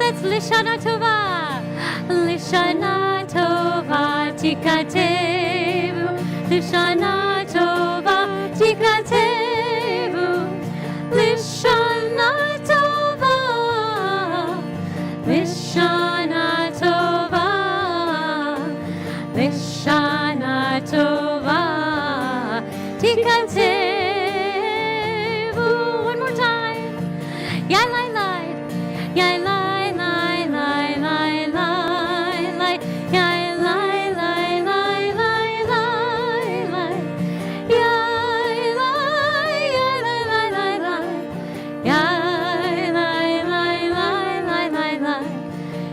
That's Lishana Tova. Lishana Tova Tikatevu. Lishana Tova Tikatevu. Lishana Tova. Lishana Tova. Lishana Tova Tikatevu. One more time. Yai lai lai. Yai lai lai lai lai lai lai. Yai lai lai lai lai lai lai. Yai lai lai lai lai lai. Yai lai lai lai lai lai lai.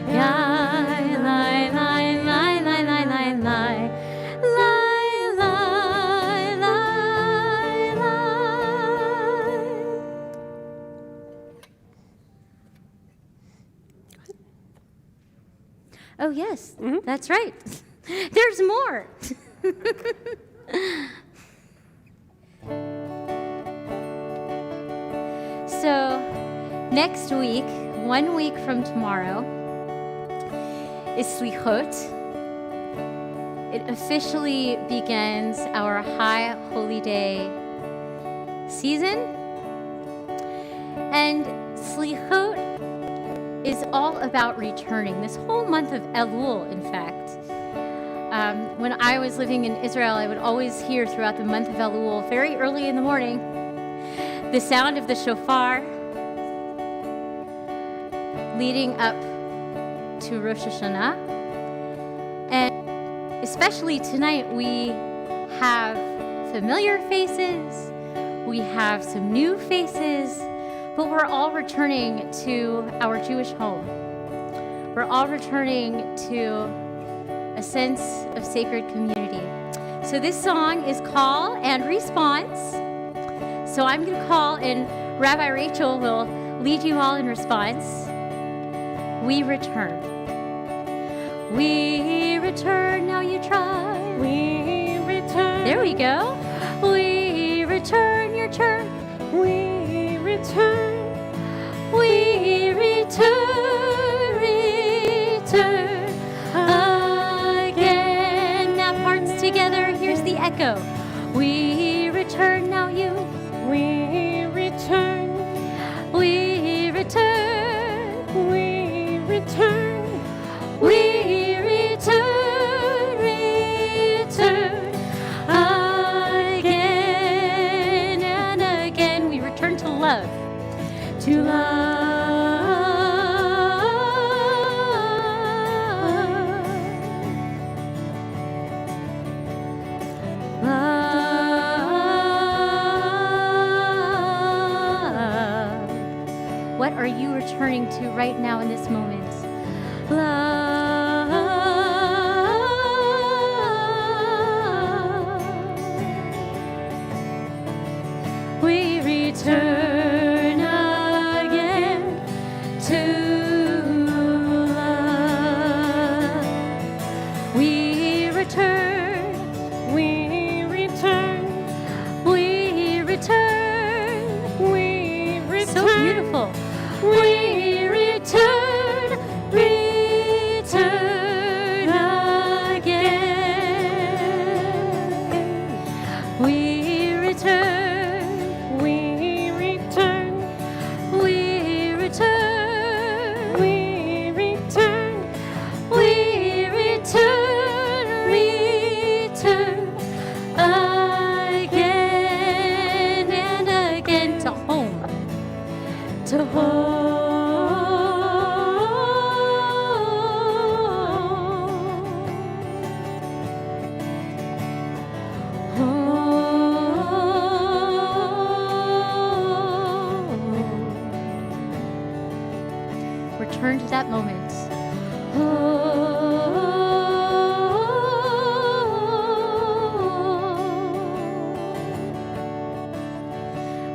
Yai lai lai lai lai lai lai lai. Lai lai lai lai. Oh, yes, that's right. There's more. So, next week, 1 week from tomorrow, is Slichot. It officially begins our High Holy Day season. And Slichot is all about returning. This whole month of Elul, in fact. When I was living in Israel, I would always hear throughout the month of Elul, very early in the morning, the sound of the shofar leading up to Rosh Hashanah. And especially tonight, we have familiar faces, we have some new faces, but we're all returning to our Jewish home. We're all returning to a sense of sacred community. So this song is Call and Response. So I'm going to call, and Rabbi Rachel will lead you all in response. We return. We return, now you try. We return. There we go. We return, your turn. We return. We return, return again. Now parts together, here's the echo. We return, now you. We return. We return. We return. We return, return again and again. We return to love. To love. Love. What are you returning to right now in this moment? Love. We return again to love. We return. We return. We return. We return. So beautiful. We return. Return again. We return. We return. We return. We return. We return. Return again and again to home. To home. Return to that moment.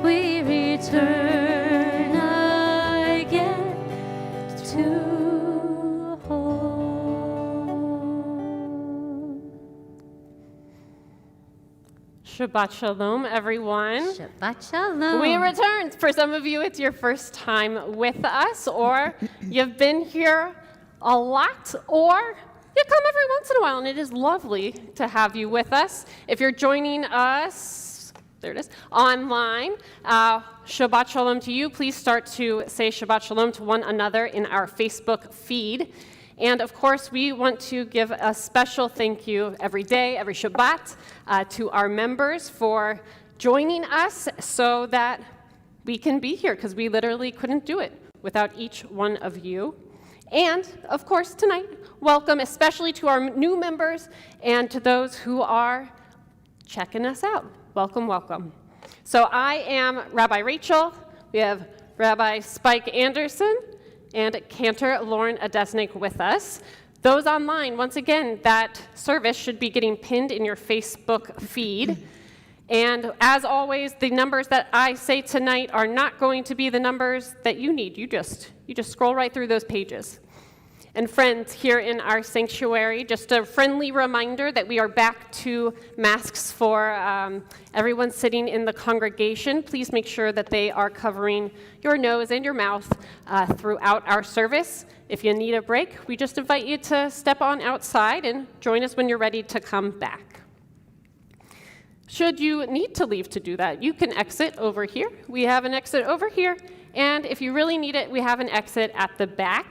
We return again to home. Shabbat Shalom, everyone. Shabbat Shalom. We returned. For some of you, it's your first time with us, or you've been here a lot, or you come every once in a while, and it is lovely to have you with us. If you're joining us, there it is, online, Shabbat Shalom to you. Please start to say Shabbat Shalom to one another in our Facebook feed. And of course, we want to give a special thank you every day, every Shabbat, to our members for joining us so that we can be here, because we literally couldn't do it without each one of you. And of course, tonight, welcome especially to our new members and to those who are checking us out. Welcome, welcome. So I am Rabbi Rachel. We have Rabbi Spike Anderson and Cantor Lauren Adesnik with us. Those online, once again, that service should be getting pinned in your Facebook feed. And as always, the numbers that I say tonight are not going to be the numbers that you need. You just scroll right through those pages. And friends, here in our sanctuary, just a friendly reminder that we are back to masks for everyone sitting in the congregation. Please make sure that they are covering your nose and your mouth throughout our service. If you need a break, we just invite you to step on outside and join us when you're ready to come back. Should you need to leave to do that, you can exit over here. We have an exit over here. And if you really need it, we have an exit at the back.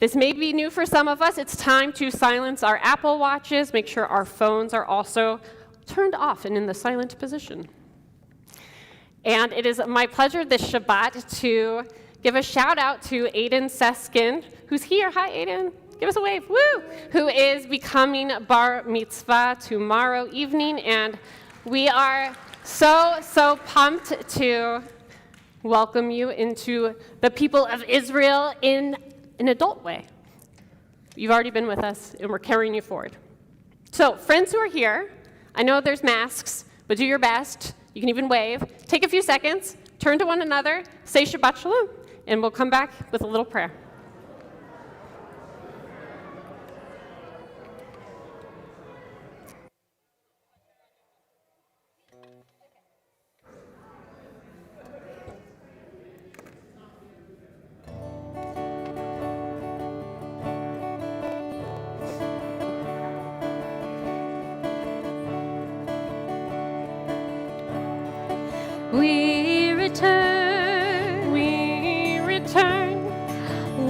This may be new for some of us. It's time to silence our Apple Watches, make sure our phones are also turned off and in the silent position. And it is my pleasure this Shabbat to give a shout out to Aiden Seskin, who's here. Hi, Aiden. Give us a wave. Woo! Who is becoming bar mitzvah tomorrow evening. And we are so pumped to welcome you into the people of Israel in an adult way. You've already been with us, and we're carrying you forward. So, friends who are here, I know there's masks, but do your best. You can even wave. Take a few seconds, turn to one another, say Shabbat Shalom, and we'll come back with a little prayer. We return. We return.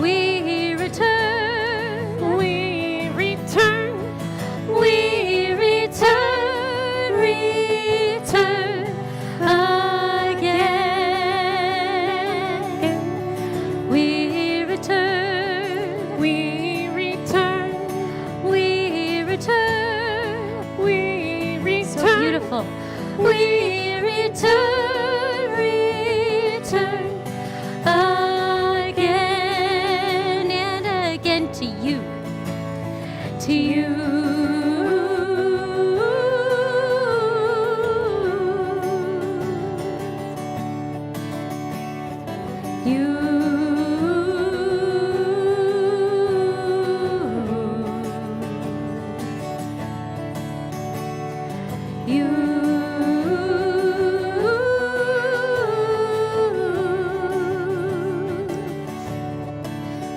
We return. We return. We return. Return again. We return. We return. We return. We return. So beautiful. We return. Again and again to you, to you.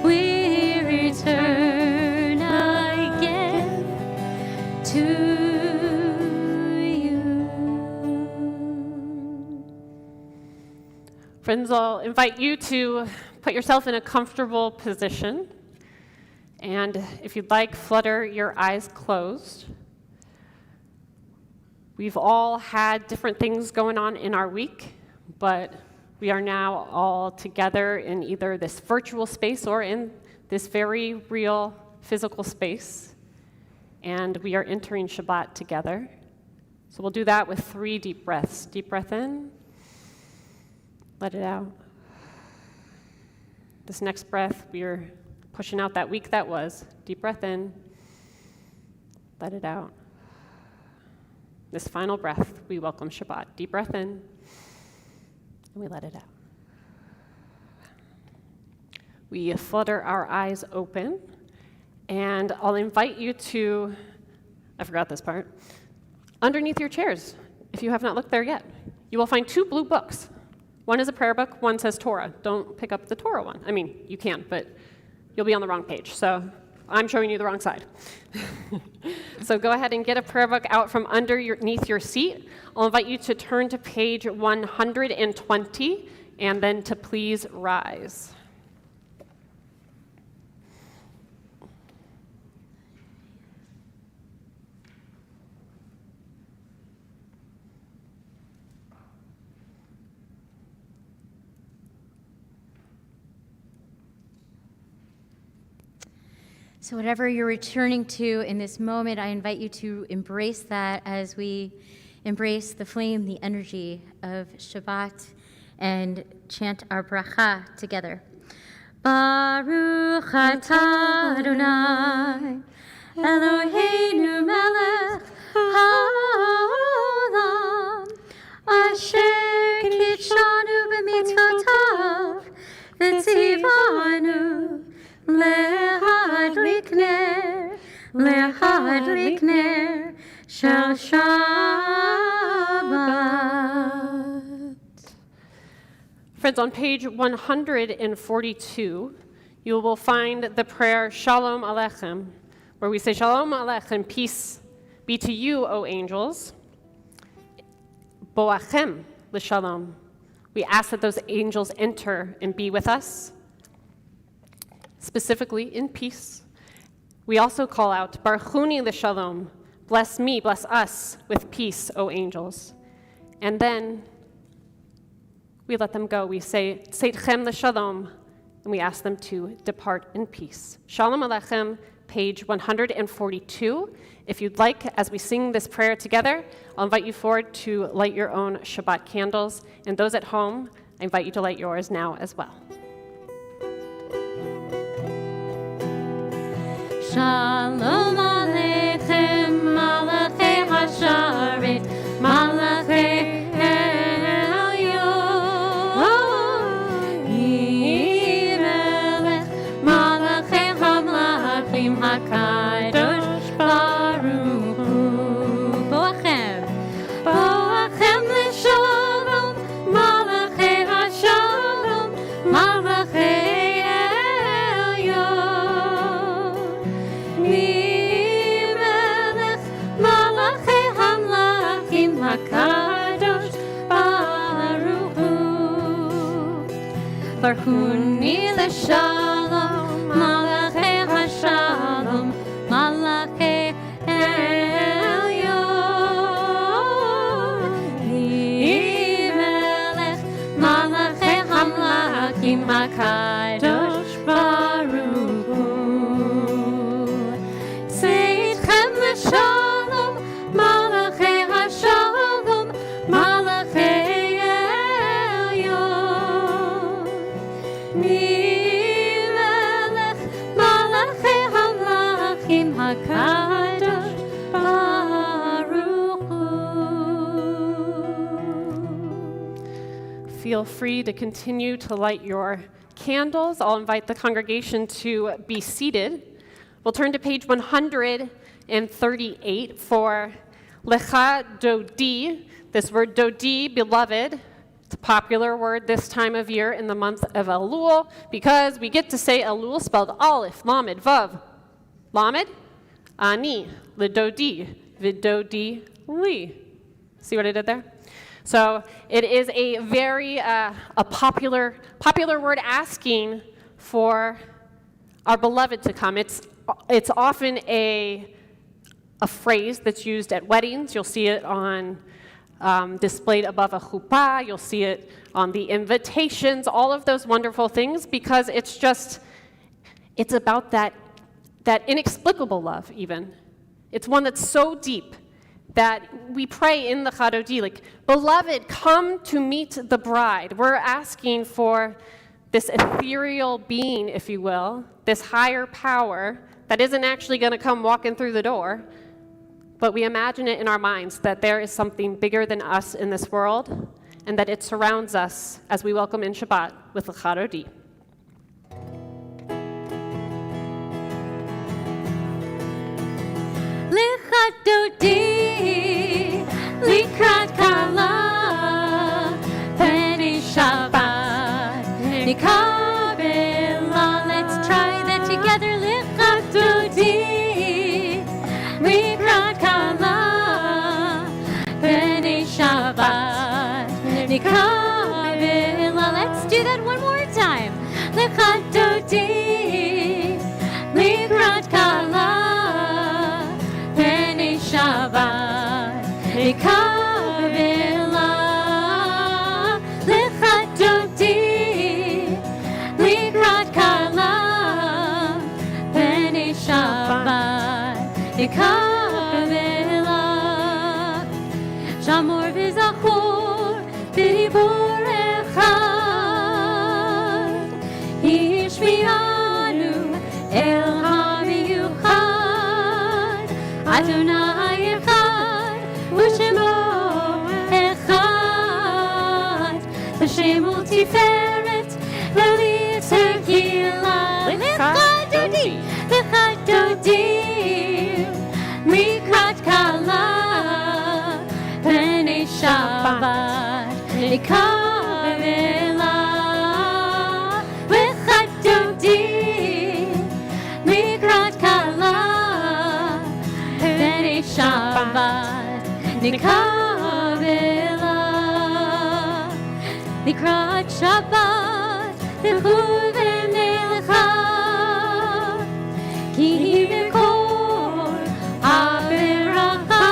We return again to you. Friends, I'll invite you to put yourself in a comfortable position. And if you'd like, flutter your eyes closed. We've all had different things going on in our week, but we are now all together in either this virtual space or in this very real physical space. And we are entering Shabbat together. So we'll do that with 3 deep breaths. Deep breath in, let it out. This next breath, we are pushing out that week that was. Deep breath in, let it out. This final breath, we welcome Shabbat. Deep breath in, and we let it out. We flutter our eyes open, and I'll invite you to, I forgot this part, underneath your chairs, if you have not looked there yet, you will find 2 blue books. One is a prayer book, one says Torah. Don't pick up the Torah one. I mean, you can, but you'll be on the wrong page. So I'm showing you the wrong side. So go ahead and get a prayer book out from underneath your seat. I'll invite you to turn to page 120 and then to please rise. So whatever you're returning to in this moment, I invite you to embrace that as we embrace the flame, the energy of Shabbat, and chant our bracha together. Baruch atah Adonai, Eloheinu melech haolam, asher kitshanu b'mitzvotav, v'tzivanu להדליק נר של Shabbat. Friends, on page 142, you will find the prayer Shalom Aleichem, where we say, Shalom Aleichem, peace be to you, O angels. Boachem l'shalom. We ask that those angels enter and be with us, specifically in peace. We also call out, Barchuni l'shalom, bless me, bless us with peace, O angels. And then we let them go. We say, Seitchem l'shalom, and we ask them to depart in peace. Shalom Aleichem, page 142. If you'd like, as we sing this prayer together, I'll invite you forward to light your own Shabbat candles. And those at home, I invite you to light yours now as well. Shalom Aleichem, Malachei Hasharet, Malachei Elyon, Yimelech, Malachei Hamlachim HaKadosh Baruch Hu. Boachem, Boachem l'shalom, Malachei Hashalom, Malachei HaKadosh Baruch Hu. Barchuni l'shalom, Malachei Hashalom, Malachei Elyon. Yimelech, Malachei Hamlachim HaKadosh Baruch Hu. Seitchem l'shalom, Malachei Hashalom, Malachei Elyon. Mimelech, Malachei Hamlachim HaKadosh Baruch Hu. Feel free to continue to light your candles. I'll invite the congregation to be seated. We'll turn to page 138 for Lecha Dodi. This word Dodi, beloved, it's a popular word this time of year in the month of Elul because we get to say Elul spelled Aleph, Lamed, Vav. Lamed, Ani, Lidodi, Vidodi, Li. See what I did there? So it is a very a popular word asking for our beloved to come. It's often a phrase that's used at weddings. You'll see it on displayed above a chuppah. You'll see it on the invitations, all of those wonderful things, because it's about that inexplicable love even. It's one that's so deep that we pray in the Chadodi, like, beloved, come to meet the bride. We're asking for this ethereal being, if you will, this higher power that isn't actually going to come walking through the door, but we imagine it in our minds that there is something bigger than us in this world and that it surrounds us as we welcome in Shabbat with the Chadodi. Lecha Dodi, Likrat Shabbat, Nikavela, Lechat Dodi, Likrat Kala, Bene Shabbat, Nikavela, Shamor v'Zachor, V'Dibor Echad, Yishmianu El HaMiyuchad, Adonai Echad, U'Shemo Echad, L'Shem U'Tiferet, L'Yitzer Kila, L'Echad Dodi, L'Echad Dodi, Likrat Kala, B'nei Shabbat, Nikavela, L'Echad Dodi, Likrat Kala, B'nei Shabbat, Nikavela, Likrat Shabbat, L'Chu V'nei Lecha, Ki Mikor HaBeracha,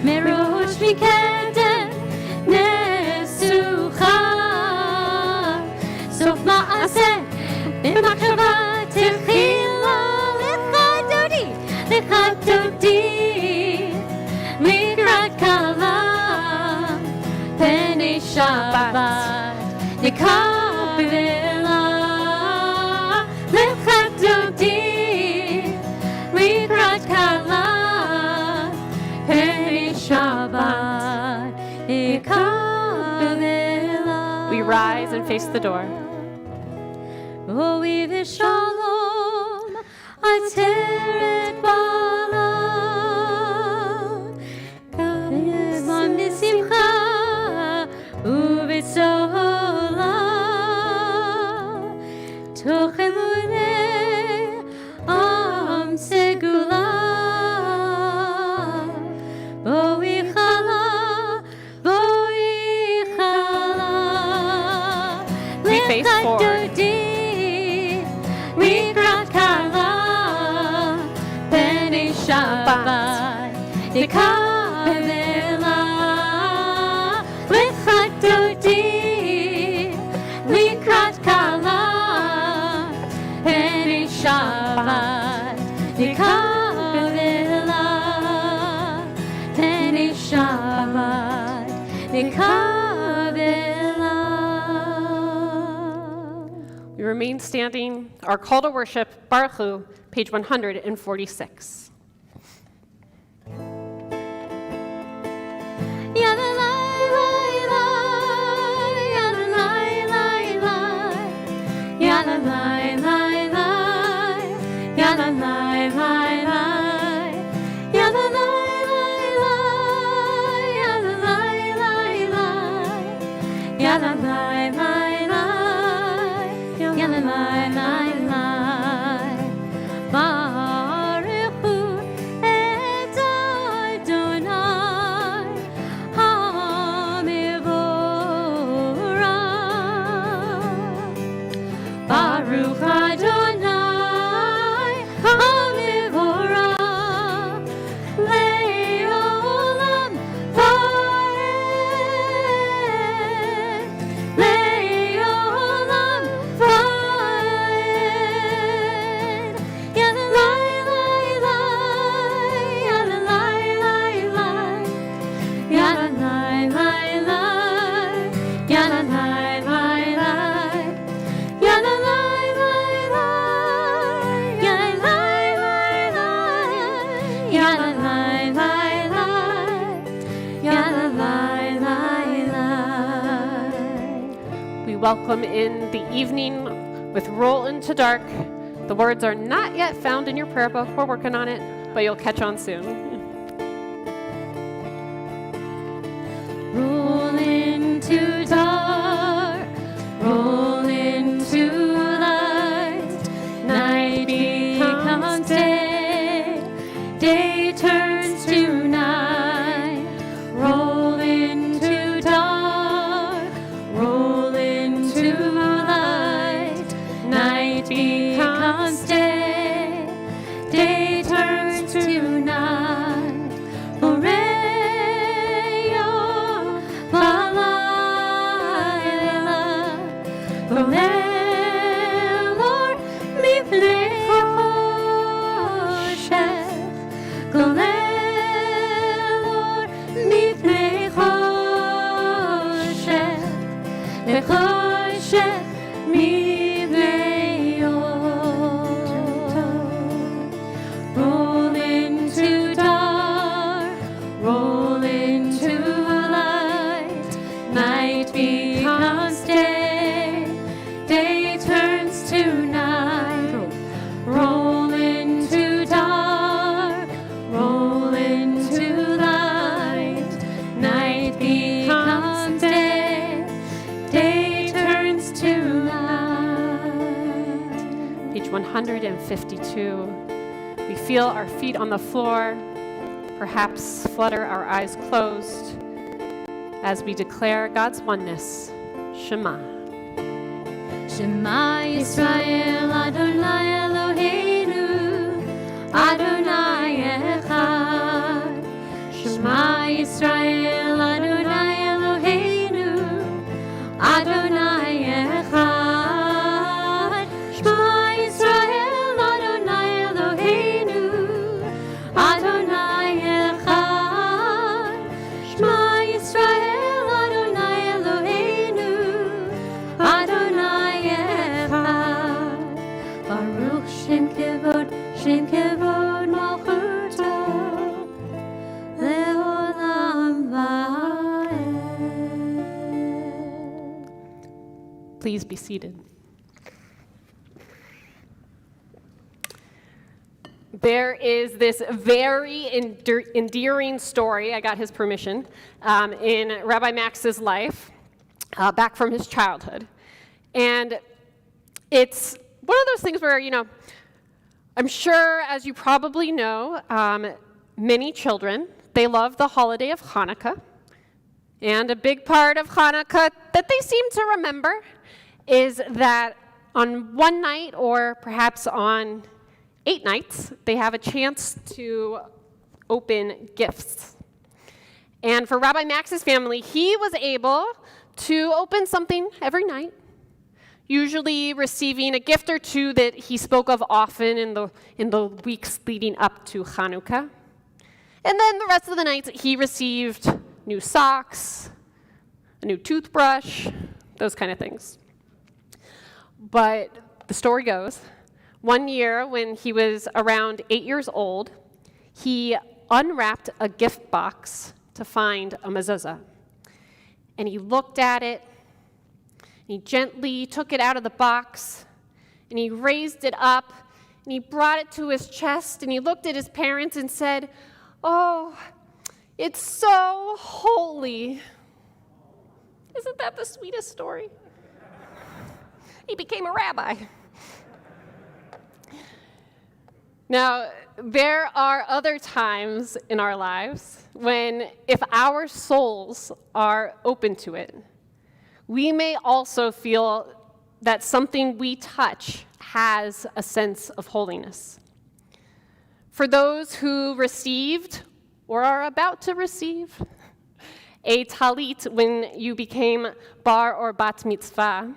Merosh Mikedem Nesucha, Sof Ma'aseh B'Machshava Techila, L'Echad Dodi, L'Echad Dodi, Likrat Kala, B'nei Shabbat, Nikavela, L'Echad Dodi, Likrat Kala, B'nei Shabbat, Nikavela. We rise and face the door. Oh, we v'shalom, Ateret Bala, Kavizam v'simcha, u'v'tzola, Toch emuneh am segula, Bo'i chala, We face forward. Likrat Kala, B'nei Shabbat, Nikavela, L'Echad Dodi, Likrat Kala, B'nei Shabbat, Nikavela, B'nei Shabbat, Nikavela. We remain standing. Our call to worship, Baruch Hu, page 146. Baruch Hu et Adonai HaMevorach. Baruch Adonai HaMevorach Le'olam va'ed, Le'olam va'ed. Yadalai, lai, lai, yadalai, lai, lai. Yadalai, lai, lai, yadalai, lai, lai. Yadalai, lai, lai, yadalai, lai, lai. Yadalai, lai, lai, yadalai, lai, lai. We welcome in the evening with Roll into Dark. The words are not yet found in your prayer book. We're working on it, but you'll catch on soon. Roll into dark, roll into light. Night becomes day, day turns to night. Roll into dark, roll into light. Night becomes day, day turns to night. 152. We feel our feet on the floor, perhaps flutter our eyes closed as we declare God's oneness. Shema. Shema Yisrael Adonai Eloheinu Adonai Echad. Shema Yisrael Adonai Eloheinu Adonai Echad. Shema Yisrael Adonai Eloheinu Adonai Echad. Shema Yisrael Adonai Eloheinu Adonai Echad. Baruch Shem Kevod Malchuto Leolam Va'ed. Please be seated. There is this very endearing story, I got his permission, in Rabbi Max's life, back from his childhood. And it's one of those things where, I'm sure, as you probably know, many children, they love the holiday of Hanukkah. And a big part of Hanukkah that they seem to remember is that on one night, or perhaps on 8 nights, they have a chance to open gifts. And for Rabbi Max's family, he was able to open something every night, usually receiving a gift or two that he spoke of often in the weeks leading up to Hanukkah. And then the rest of the nights, he received new socks, a new toothbrush, those kind of things. But the story goes, one year when he was around 8 years old, he unwrapped a gift box to find a mezuzah. And he looked at it, and he gently took it out of the box, and he raised it up, and he brought it to his chest, and he looked at his parents and said, "Oh, it's so holy." Isn't that the sweetest story? He became a rabbi. Now, there are other times in our lives when, if our souls are open to it, we may also feel that something we touch has a sense of holiness. For those who received or are about to receive a talit when you became bar or bat mitzvah,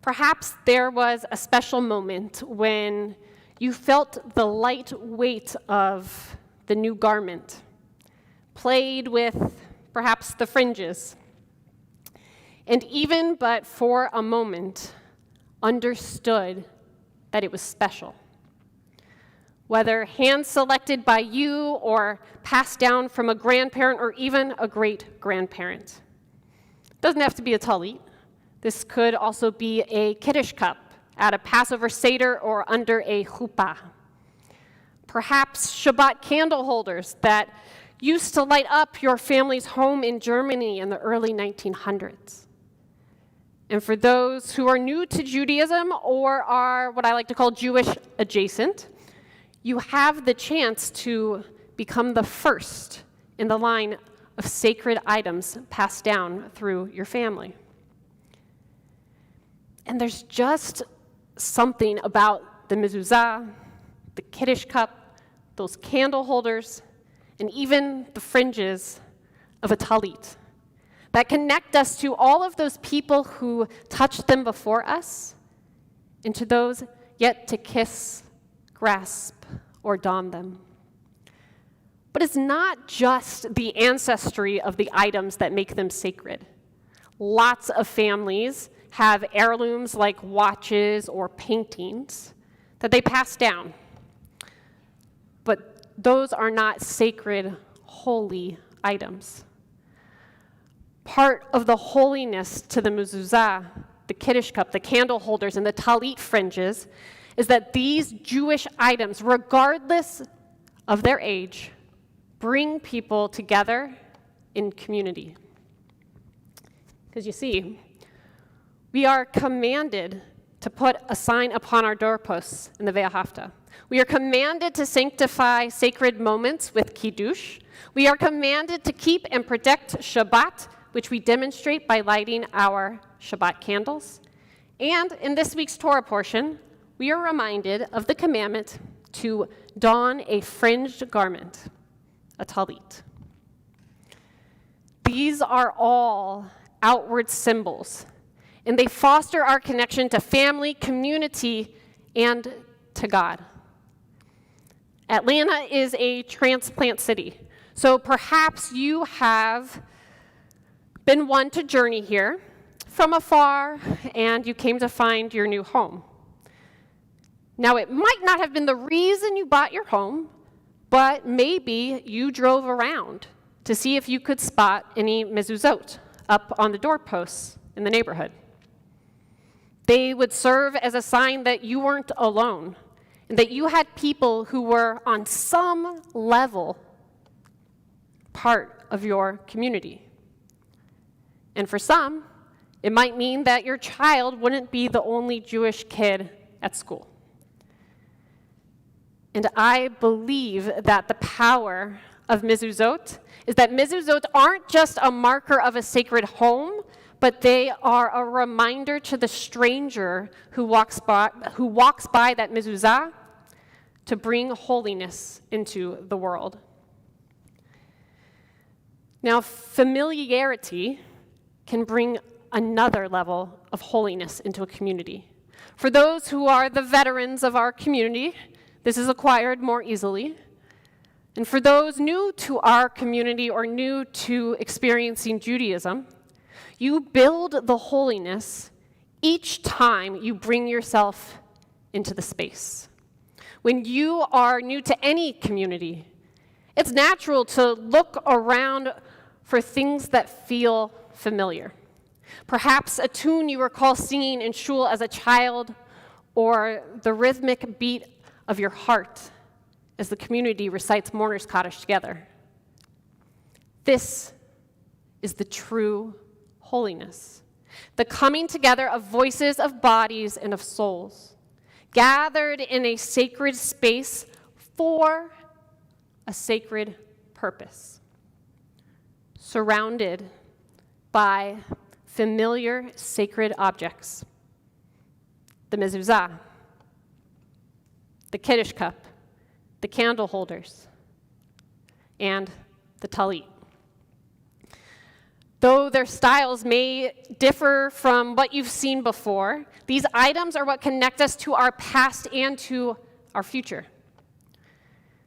perhaps there was a special moment when you felt the light weight of the new garment, played with perhaps the fringes, and even but for a moment, understood that it was special. Whether hand-selected by you or passed down from a grandparent or even a great-grandparent. It doesn't have to be a talit. This could also be a Kiddush cup at a Passover Seder or under a chuppah. Perhaps Shabbat candle holders that used to light up your family's home in Germany in the early 1900s. And for those who are new to Judaism or are what I like to call Jewish adjacent, you have the chance to become the first in the line of sacred items passed down through your family. And there's just something about the mezuzah, the Kiddush cup, those candle holders, and even the fringes of a talit that connect us to all of those people who touched them before us and to those yet to kiss, grasp, or don them. But it's not just the ancestry of the items that make them sacred. Lots of families have heirlooms like watches or paintings that they pass down. But those are not sacred, holy items. Part of the holiness to the mezuzah, the Kiddush cup, the candle holders, and the talit fringes is that these Jewish items, regardless of their age, bring people together in community. Because you see, we are commanded to put a sign upon our doorposts in the Ve'ahavta. We are commanded to sanctify sacred moments with Kiddush. We are commanded to keep and protect Shabbat, which we demonstrate by lighting our Shabbat candles. And in this week's Torah portion, we are reminded of the commandment to don a fringed garment, a talit. These are all outward symbols, and they foster our connection to family, community, and to God. Atlanta is a transplant city, so perhaps you have been one to journey here from afar, and you came to find your new home. Now, it might not have been the reason you bought your home, but maybe you drove around to see if you could spot any mezuzot up on the doorposts in the neighborhood. They would serve as a sign that you weren't alone, and that you had people who were on some level part of your community. And for some, it might mean that your child wouldn't be the only Jewish kid at school. And I believe that the power of mezuzot is that mezuzot aren't just a marker of a sacred home, but they are a reminder to the stranger who walks by that mezuzah to bring holiness into the world. Now, familiarity can bring another level of holiness into a community. For those who are the veterans of our community, this is acquired more easily. And for those new to our community or new to experiencing Judaism, you build the holiness each time you bring yourself into the space. When you are new to any community, it's natural to look around for things that feel familiar. Perhaps a tune you recall singing in shul as a child, or the rhythmic beat of your heart as the community recites Mourner's Kaddish together. This is the true holiness, the coming together of voices, of bodies, and of souls, gathered in a sacred space for a sacred purpose, surrounded by familiar sacred objects, the mezuzah, the Kiddush cup, the candle holders, and the talit. Though their styles may differ from what you've seen before, these items are what connect us to our past and to our future.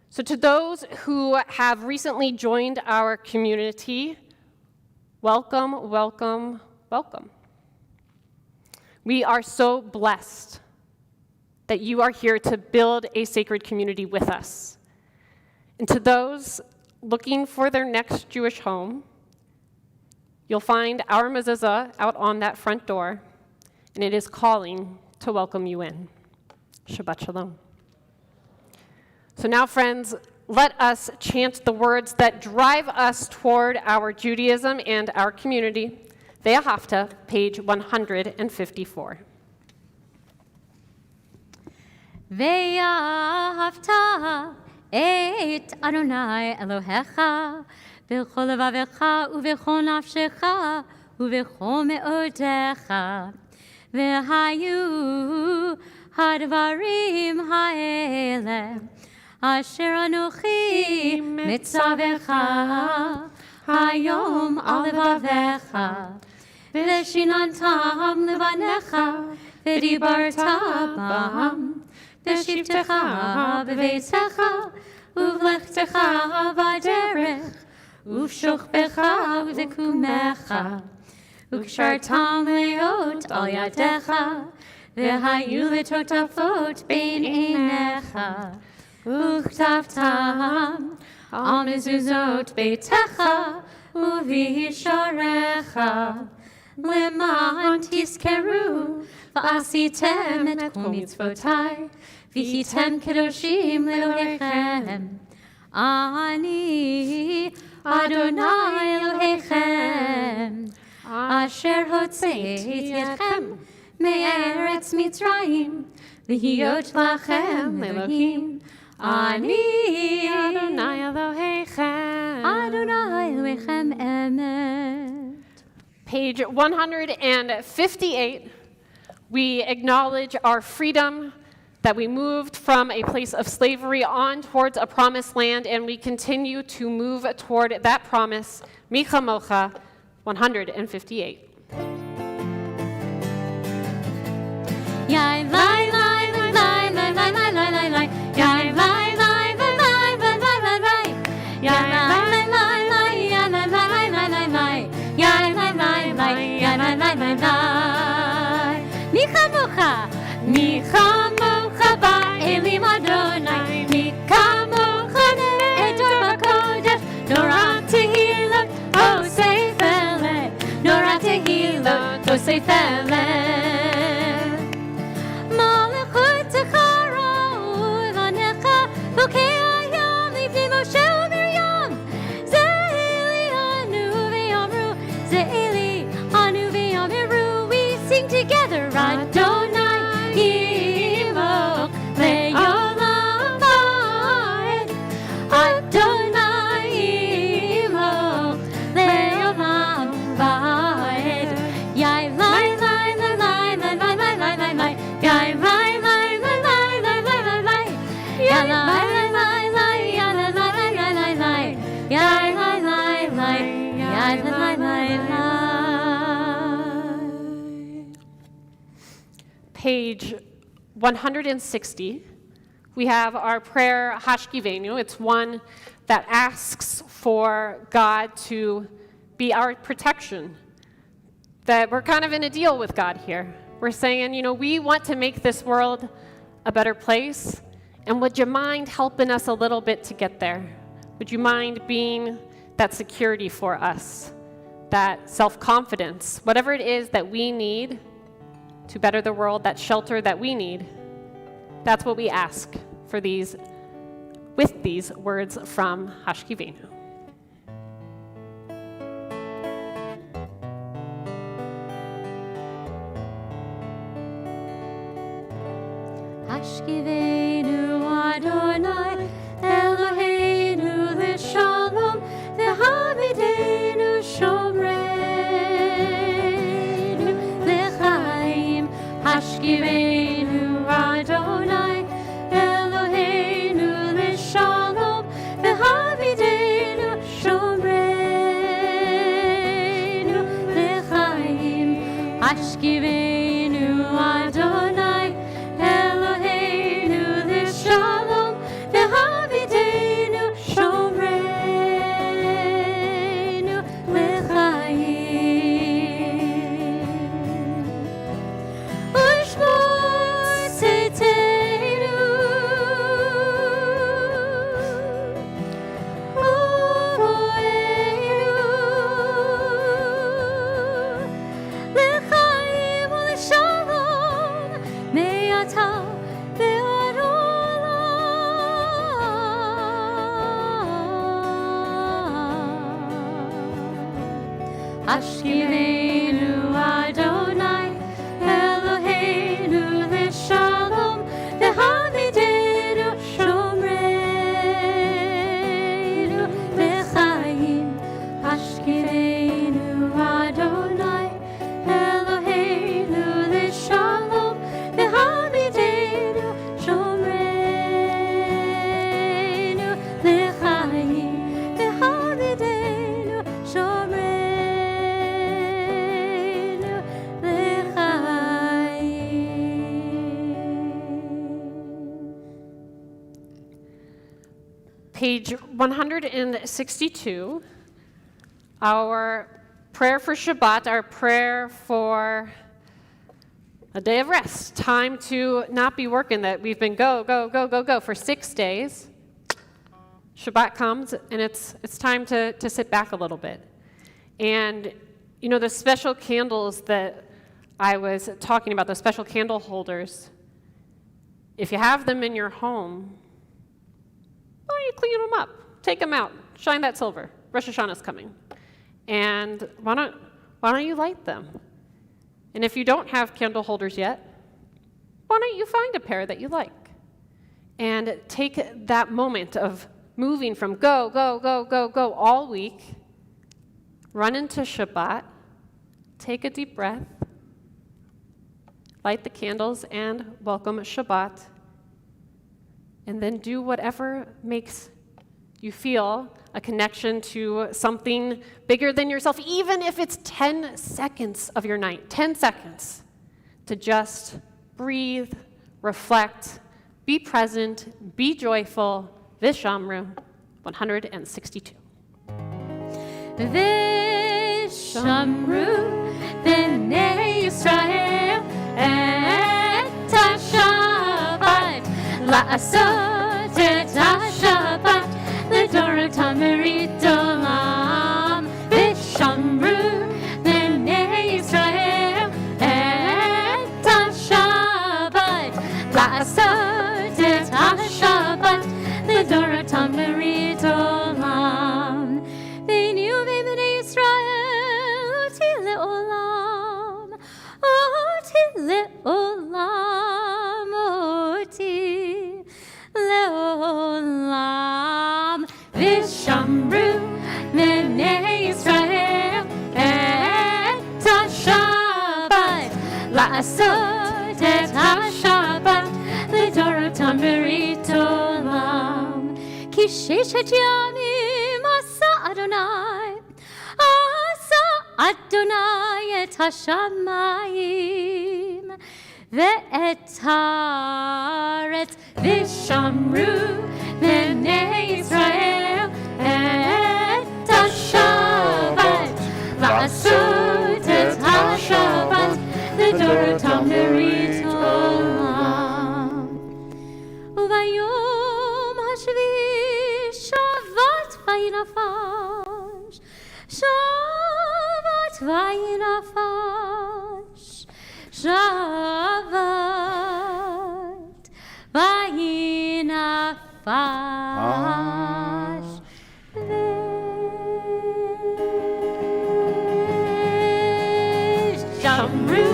So to those who have recently joined our community, welcome, welcome, welcome. We are so blessed that you are here to build a sacred community with us. And to those looking for their next Jewish home, you'll find our mezuzah out on that front door, and it is calling to welcome you in. Shabbat Shalom. So now, friends, let us chant the words that drive us toward our Judaism and our community. Ve'ahavta, page 154. ואהבת את אדוני אלוהיך בכל לבבך ובכל נפשך ובכל מאודך. והיו הדברים האלה אשר אנוכי מצווך היום על לבביך, ושיננתם לבניך ודיברת בם בשבתך בביתך ובלכתך בדרך ובשוכבך ובקומך, וקשרתם להיות על ידיך והיו לטוטפות בין עיניך, וכתבתם על מזוזות ביתך ובישעריך, למען תזכרו ועשיתם את כל מצוותיי והייתם קדושים לאלוהיכם. אני אדוני אלוהיכם אשר הוצאתי אתכם מארץ מצרים, להיות לכם אלוהים. אני Adonai Elohechem. Adonai Elohechem emet. Page 158, we acknowledge our freedom, that we moved from a place of slavery on towards a promised land, and we continue to move toward that promise. Micha Mocha, 158. Yai lai lai lai lai lai lai lai lai lai lai. Yai lai lai lai lai lai lai lai lai. Yai lai lai lai lai lai lai lai lai lai. Yai lai lai lai yai lai lai lai lai. Micha mocha, micha mocha ba'elim Adonai. Micha mocha ne'edor b'kodesh. Nora tehilot osef eleh. Nora tehilot osef eleh. Together, Adonai Yimok Le'olam Va'ed. Adonai Yimok Le'olam Va'ed. Yai lai lai lai lai lai lai lai lai lai lai. Yai lai lai lai lai lai lai lai lai. Yai lai lai lai yai lai lai lai lai lai. Yai lai lai lai yai lai lai lai. Page 160, we have our prayer Hashkivenu. It's one that asks for God to be our protection. That we're kind of in a deal with God here. We're saying, we want to make this world a better place, and would you mind helping us a little bit to get there? Would you mind being that security for us, that self-confidence, whatever it is that we need to better the world, that shelter that we need? That's what we ask for with these words from Hashkivenu. Hashkivenu Adonai Eloheinu l'shalom v'havidenu shomreinu l'chaim. Hashkivenu Adonai Eloheinu l'shalom v'havidenu shomreinu l'chaim. Hashkivenu Adonai Eloheinu l'shalom v'havidenu shomreinu l'chaim. Hashkivenu Adonai Eloheinu l'shalom v'havidenu shomreinu l'chaim. Hashkivenu Adonai Eloheinu l'shalom v'havidenu shomreinu l'chaim. V'havidenu shomreinu. Page 162, our prayer for Shabbat, our prayer for a day of rest, time to not be working, that we've been go for 6 days. Shabbat comes, and it's time to sit back a little bit. And, the special candles that I was talking about, the special candle holders, if you have them in your home, why don't you clean them up? Take them out. Shine that silver. Rosh Hashanah's coming. And why don't you light them? And if you don't have candle holders yet, why don't you find a pair that you like? And take that moment of moving from go, go, go, go, go all week, run into Shabbat, take a deep breath, light the candles and welcome Shabbat, and then do whatever makes you feel a connection to something bigger than yourself, even if it's 10 seconds of your night, 10 seconds to just breathe, reflect, be present, be joyful. Vishamru 162. Vishamru b'nei Yisrael et ha-Shabbat la'asot et ha-Shabbat l'dorotam merit olam. Vishamru b'nei Yisrael et ha-Shabbat la'asot et ha-Shabbat l'dorotam merit olam. V'niu b'nei Yisrael oti le'olam, oti le'olam, oti le'olam. Vishamru b'nei Yisrael et ha-Shabbat la'asot et ha-Shabbat l'dorotam merit olam. Ki sheshet yamim asa Adonai et hashamayim ve'et haaretz. Vishamru b'nei Yisrael et ha-Shabbat la'asot et ha-Shabbat l'dorotam merit olam. Uvayom hashvi shavat vayinafash, shavat vayinafash, shavat vayinafash. Vishamru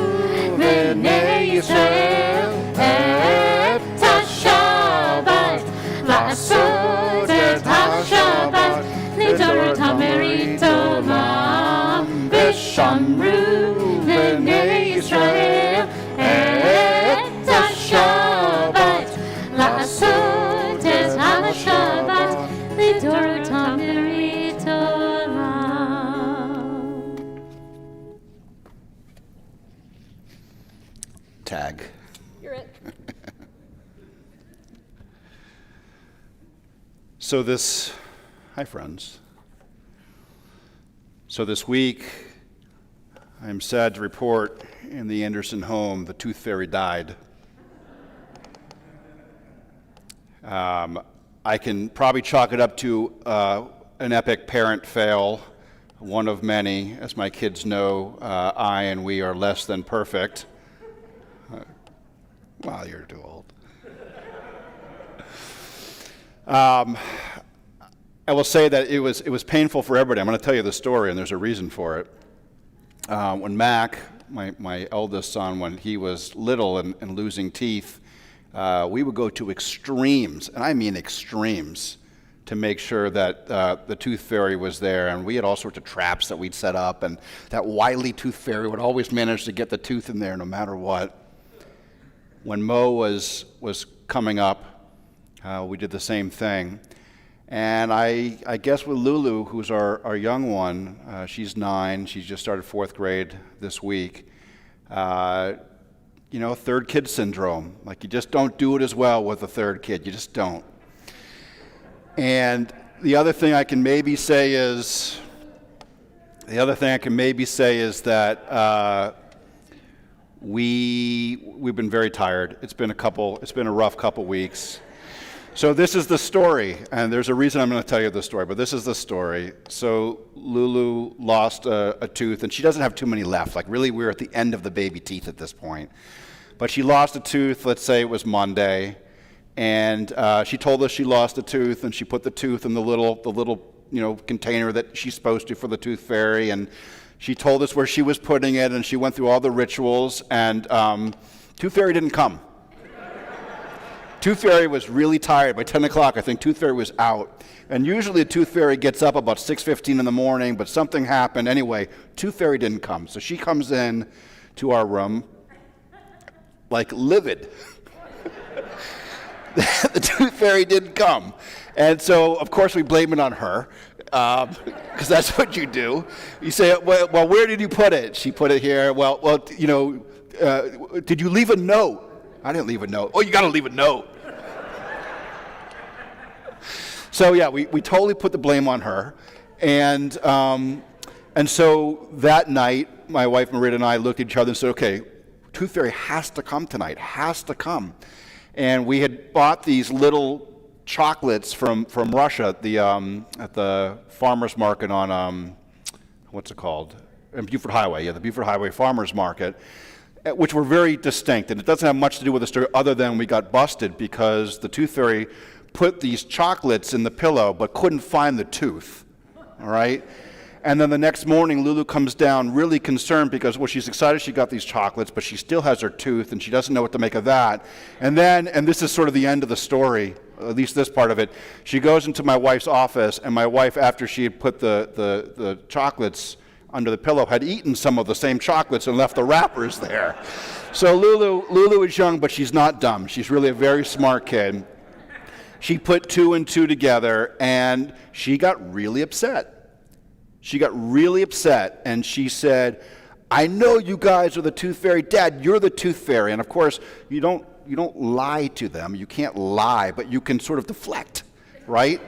b'nei Yisrael et ha-Shabbat la'asot et ha-Shabbat l'dorotam merit olam. Vishamru b'nei Yisrael et ha-Shabbat la'asot et ha-Shabbat l'dorotam merit olam. Tag. You're it. Hi friends. So this week, I'm sad to report in the Anderson home, the tooth fairy died. I can probably chalk it up to an epic parent fail, one of many. As my kids know, I and we are less than perfect. Well, you're too old. I will say that it was painful for everybody. I'm going to tell you the story, and there's a reason for it. When Mac, my eldest son, when he was little and losing teeth, we would go to extremes, and I mean extremes, to make sure that the tooth fairy was there. And we had all sorts of traps that we'd set up, and that wily tooth fairy would always manage to get the tooth in there no matter what. When Mo was coming up, we did the same thing. And I guess with Lulu, who's our young one, she's 9, she's just started 4th grade this week, third kid syndrome. Like, you just don't do it as well with a third kid, you just don't. And the other thing I can maybe say is that we've been very tired. It's been a rough couple weeks. So this is the story, and there's a reason I'm going to tell you the story, but this is the story. So Lulu lost a tooth, and she doesn't have too many left. Like, really, we're at the end of the baby teeth at this point. But she lost a tooth, let's say it was Monday, and she told us she lost a tooth, and she put the tooth in the little container that she's supposed to for the tooth fairy, and she told us where she was putting it, and she went through all the rituals, and tooth fairy didn't come. Tooth fairy was really tired. By 10 o'clock, I think tooth fairy was out. And usually the tooth fairy gets up about 6:15 in the morning, but something happened. Anyway, tooth fairy didn't come. So she comes in to our room, like livid. The tooth fairy didn't come. And so, of course, we blame it on her, because that's what you do. You say, well, where did you put it? She put it here. Well, did you leave a note? I didn't leave a note. Oh, you got to leave a note. So, yeah, we totally put the blame on her. And so that night, my wife, Marita, and I looked at each other and said, okay, tooth fairy has to come tonight, has to come. And we had bought these little chocolates from Russia at the farmer's market on, what's it called? Buford Highway, the Buford Highway Farmer's Market, which were very distinct. And it doesn't have much to do with the story other than we got busted because the tooth fairy put these chocolates in the pillow but couldn't find the tooth, all right? And then the next morning, Lulu comes down really concerned because, well, she's excited she got these chocolates, but she still has her tooth, and she doesn't know what to make of that. And then, and this is sort of the end of the story, at least this part of it, she goes into my wife's office, and my wife, after she had put the chocolates under the pillow, had eaten some of the same chocolates and left the wrappers there. So Lulu is young, but she's not dumb. She's really a very smart kid. She put two and two together, and she got really upset. She got really upset, and she said, I know you guys are the tooth fairy. Dad, you're the tooth fairy. And of course, you don't lie to them. You can't lie, but you can sort of deflect, right?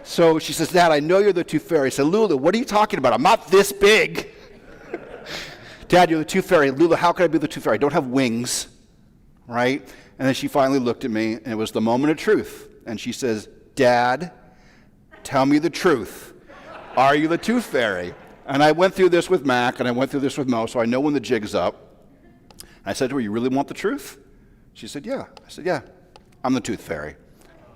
So she says, Dad, I know you're the tooth fairy. I said, Lulu, what are you talking about? I'm not this big. Dad, you're the tooth fairy. Lulu, how can I be the tooth fairy? I don't have wings, right? And then she finally looked at me, and it was the moment of truth. And she says, Dad, tell me the truth. Are you the tooth fairy? And I went through this with Mac, and I went through this with Mo, so I know when the jig's up. I said to her, you really want the truth? She said, yeah. I said, yeah, I'm the tooth fairy.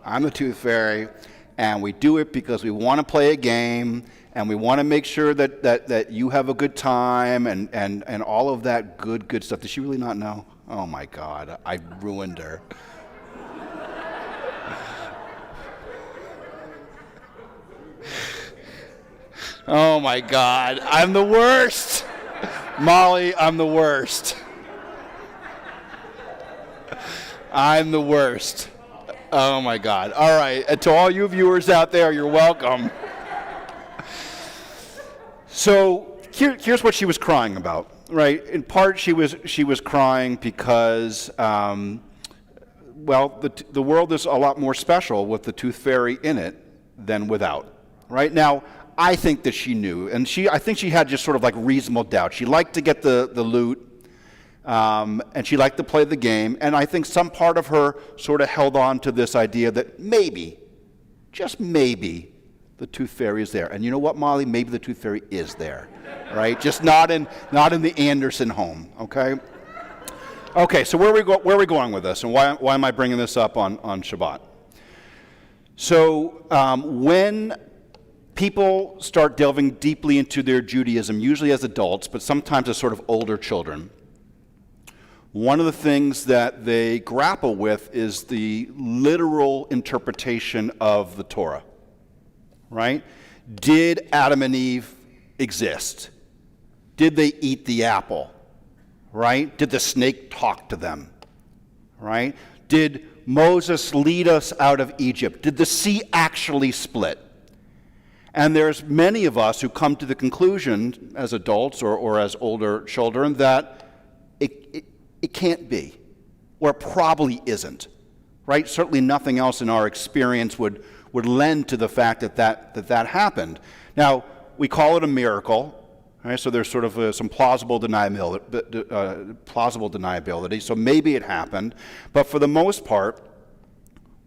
I'm the tooth fairy, and we do it because we want to play a game, and we want to make sure that you have a good time, and all of that good stuff. Does she really not know? Oh, my God, I ruined her. Oh, my God. I'm the worst. Molly, I'm the worst. I'm the worst. Oh, my God. All right. And to all you viewers out there, you're welcome. So here's what she was crying about, right? In part, she was crying because, the world is a lot more special with the tooth fairy in it than without, right? Now, I think that she knew, and I think she had just sort of like reasonable doubt. She liked to get the loot, and she liked to play the game, and I think some part of her sort of held on to this idea that maybe, just maybe, the tooth fairy is there. And you know what, Molly? Maybe the tooth fairy is there, right? Just not in the Anderson home, okay? Okay, so where are we going with this, and why am I bringing this up on Shabbat? So when people start delving deeply into their Judaism, usually as adults, but sometimes as sort of older children, one of the things that they grapple with is the literal interpretation of the Torah, right? Did Adam and Eve exist? Did they eat the apple, right? Did the snake talk to them, right? Did Moses lead us out of Egypt? Did the sea actually split? And there's many of us who come to the conclusion as adults or as older children that it can't be, or it probably isn't, right? Certainly nothing else in our experience would lend to the fact that happened. Now, we call it a miracle, right? So there's sort of some plausible deniability, so maybe it happened. But for the most part,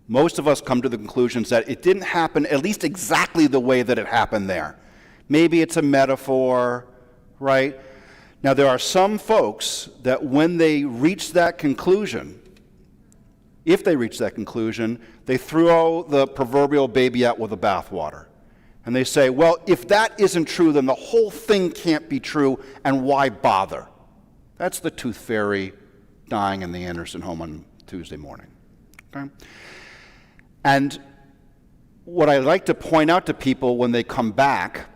most of us come to the conclusions that it didn't happen at least exactly the way that it happened there. Maybe it's a metaphor, right? Now, there are some folks that when they reach that conclusion, if they reach that conclusion, they throw the proverbial baby out with the bathwater. And they say, well, if that isn't true, then the whole thing can't be true, and why bother? That's the tooth fairy dying in the Anderson home on Tuesday morning. Okay? And what I like to point out to people when they come back,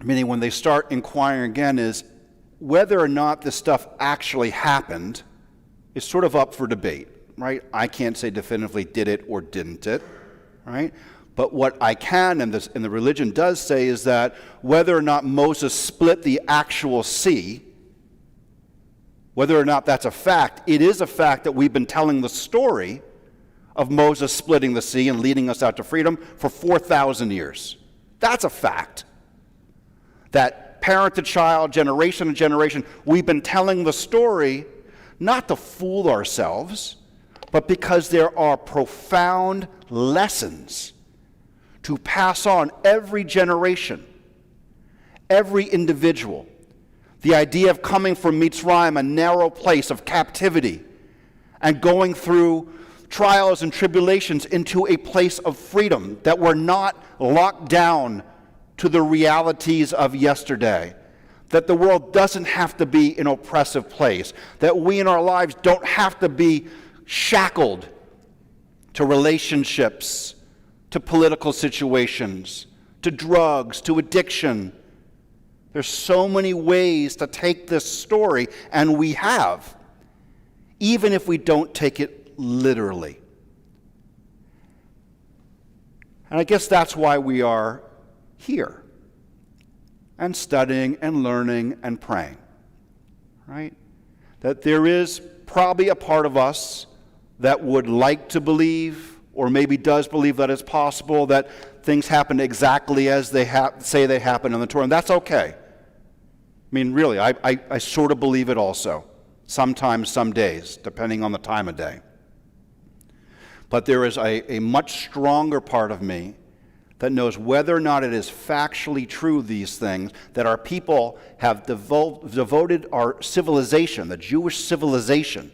meaning when they start inquiring again, is whether or not this stuff actually happened is sort of up for debate, right? I can't say definitively did it or didn't it, right? But what I can, and the religion does say, is that whether or not Moses split the actual sea, whether or not that's a fact, it is a fact that we've been telling the story of Moses splitting the sea and leading us out to freedom for 4,000 years. That's a fact. That parent to child, generation to generation, we've been telling the story not to fool ourselves, but because there are profound lessons to pass on every generation, every individual. The idea of coming from Mitzrayim, a narrow place of captivity, and going through trials and tribulations into a place of freedom, that we're not locked down to the realities of yesterday, that the world doesn't have to be an oppressive place, that we in our lives don't have to be shackled to relationships, to political situations, to drugs, to addiction. There's so many ways to take this story, and we have, even if we don't take it literally. And I guess that's why we are here and studying and learning and praying, right? That there is probably a part of us that would like to believe, or maybe does believe, that it's possible that things happen exactly as they say they happen in the Torah, and that's okay. I mean, really, I sort of believe it also, sometimes, some days, depending on the time of day. But there is a much stronger part of me that knows whether or not it is factually true, these things, that our people have devoted our civilization, the Jewish civilization,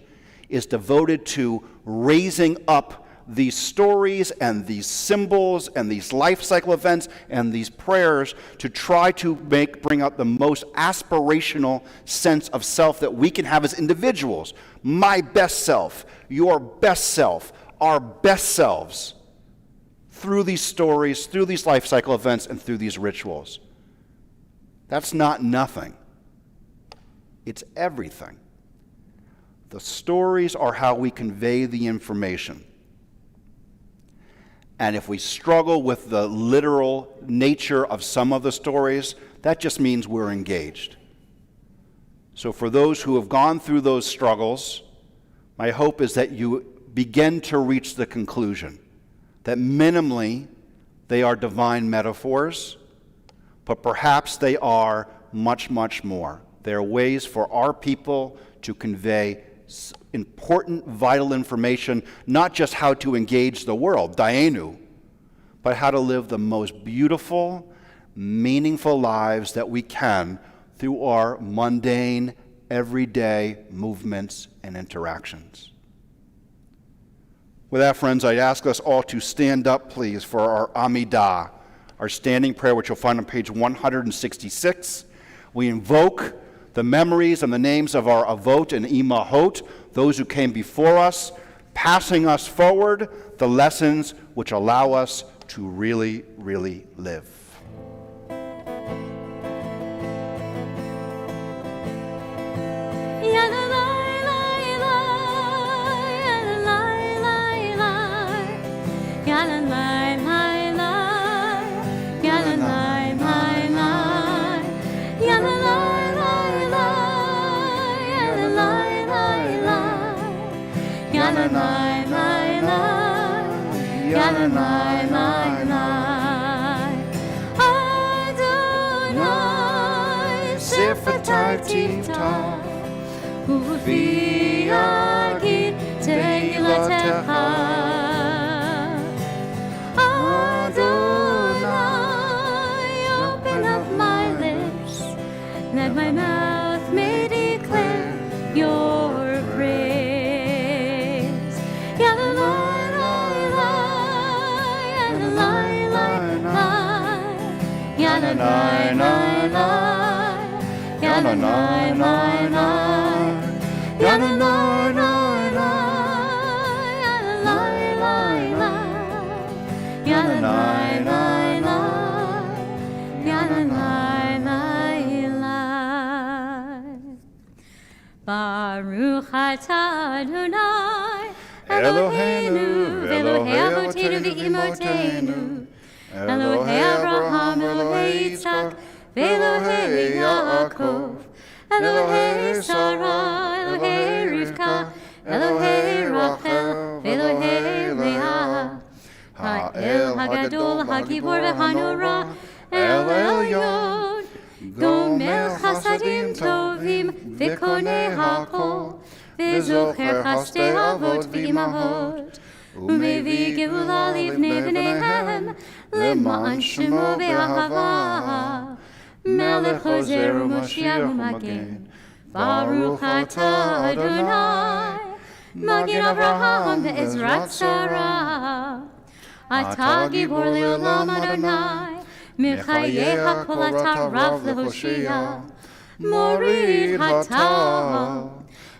is devoted to raising up these stories and these symbols and these life cycle events and these prayers to try to bring out the most aspirational sense of self that we can have as individuals. My best self, your best self, our best selves, through these stories, through these life cycle events, and through these rituals. That's not nothing. It's everything. The stories are how we convey the information. And if we struggle with the literal nature of some of the stories, that just means we're engaged. So for those who have gone through those struggles, my hope is that you begin to reach the conclusion that minimally they are divine metaphors, but perhaps they are much, much more. They are ways for our people to convey important, vital information, not just how to engage the world, Dayenu, but how to live the most beautiful, meaningful lives that we can through our mundane, everyday movements and interactions. With that, friends, I'd ask us all to stand up, please, for our Amidah, our standing prayer, which you'll find on page 166. We invoke the memories and the names of our Avot and Imahot, those who came before us, passing us forward the lessons which allow us to really, really live. Open up my lips, let my mouth may declare your praise. Yana nai nai nai. Yana nai nai nai. Yana nai nai nai. Yana nai nai nai. Yana nai nai nai. Yana nai nai nai. Baruch atah Adonai Eloheinu Elohei Avotenu v'Imotenu Elohei Abraham Elohei Yitzchak Elohei Yaakov Elohei Sarah Elohei Rivka Elohei Rachel Elohei Leah Ha'el Hagadol Hagibor v'Hanora El Elyon Gomel Chasadim Tovim V'Konei Hakol V'Zocher Chastei Avot V'Imahot U'Mevii Geula Livnei B'neihem L'ma'an Shemo V'Ahava Melech Ozer U'Moshiach U'Magen Baruch atah Adonai Magen Avraham Ve'ezrat Sarah Atah Gibor Le'olam Adonai Mechayeh HaKol Atah Rav Lehoshia Morid Hatah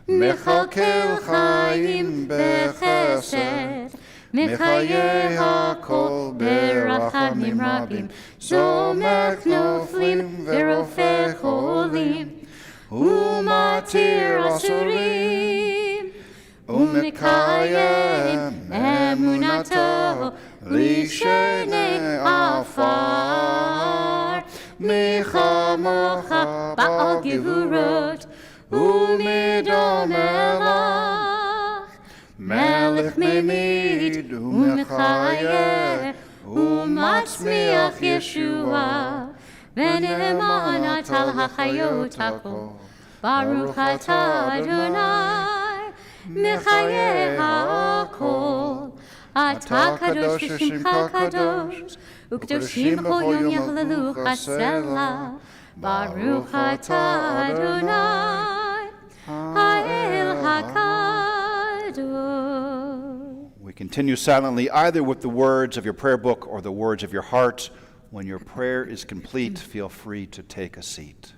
Mechalkel Chaim Bechesed Mechayeh HaKol Berachamim Rabim Zomech Noflim Verofeh Cholim Umatir Asurim Umekayem Emunato Lishenei Afar Mechamocha Ba'al Gevurot Umidom Elach Melech Memid Umechayeh Umatzmiach Yeshua V'ne'eman atal hachayot hakol Baruch atah Adonai Mechayeh hakol Atah kadosh v'shimcha kadosh U'kdoshim b'chol yom yahlelu chasela Baruch atah Adonai Ha'el hakadosh. We continue silently either with the words of your prayer book or the words of your heart. When your prayer is complete, feel free to take a seat.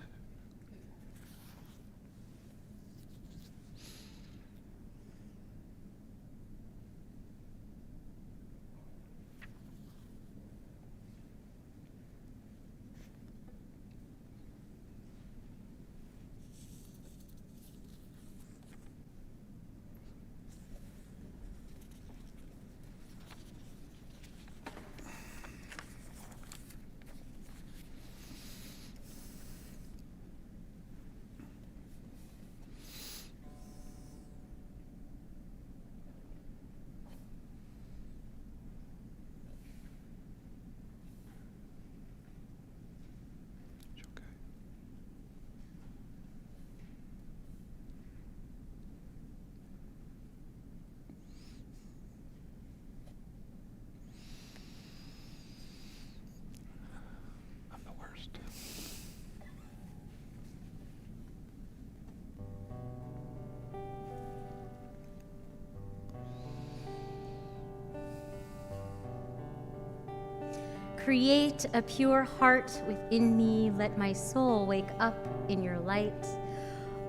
Create a pure heart within me. Let my soul wake up in your light.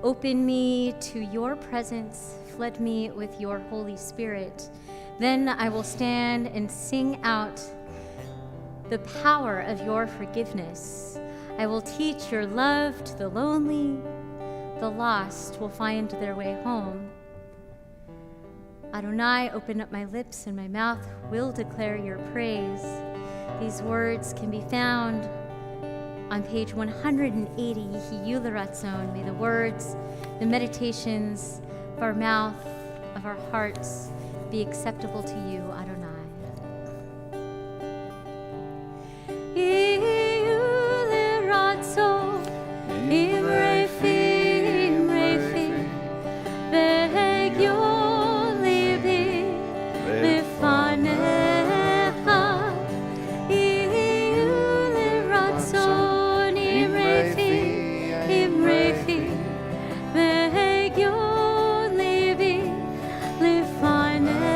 Open me to your presence. Flood me with your Holy Spirit. Then I will stand and sing out the power of your forgiveness. I will teach your love to the lonely. The lost will find their way home. Adonai, open up my lips and my mouth will declare your praise. These words can be found on page 180, Yihiyu L'Ratzon. May the words, the meditations of our mouth, of our hearts, be acceptable to you, Adonai. Yihiyu L'Ratzon, Imrefi, Imrefi, V'hegyo libi, Lifanecha. V'hegyo libi, Lifanecha.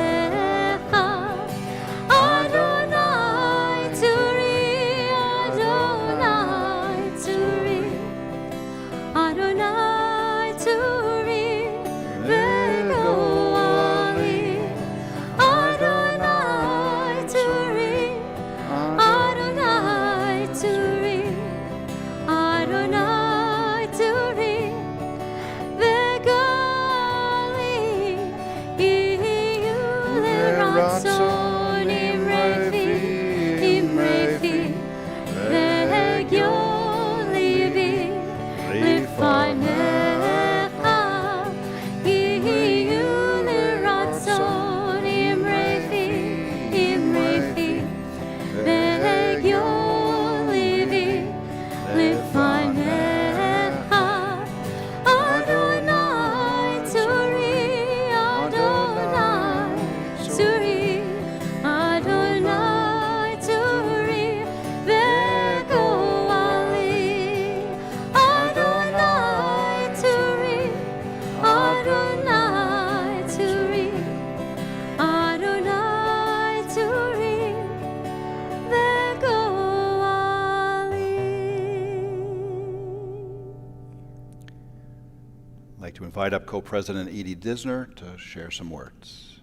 like to invite up Co-President Edie Disner to share some words.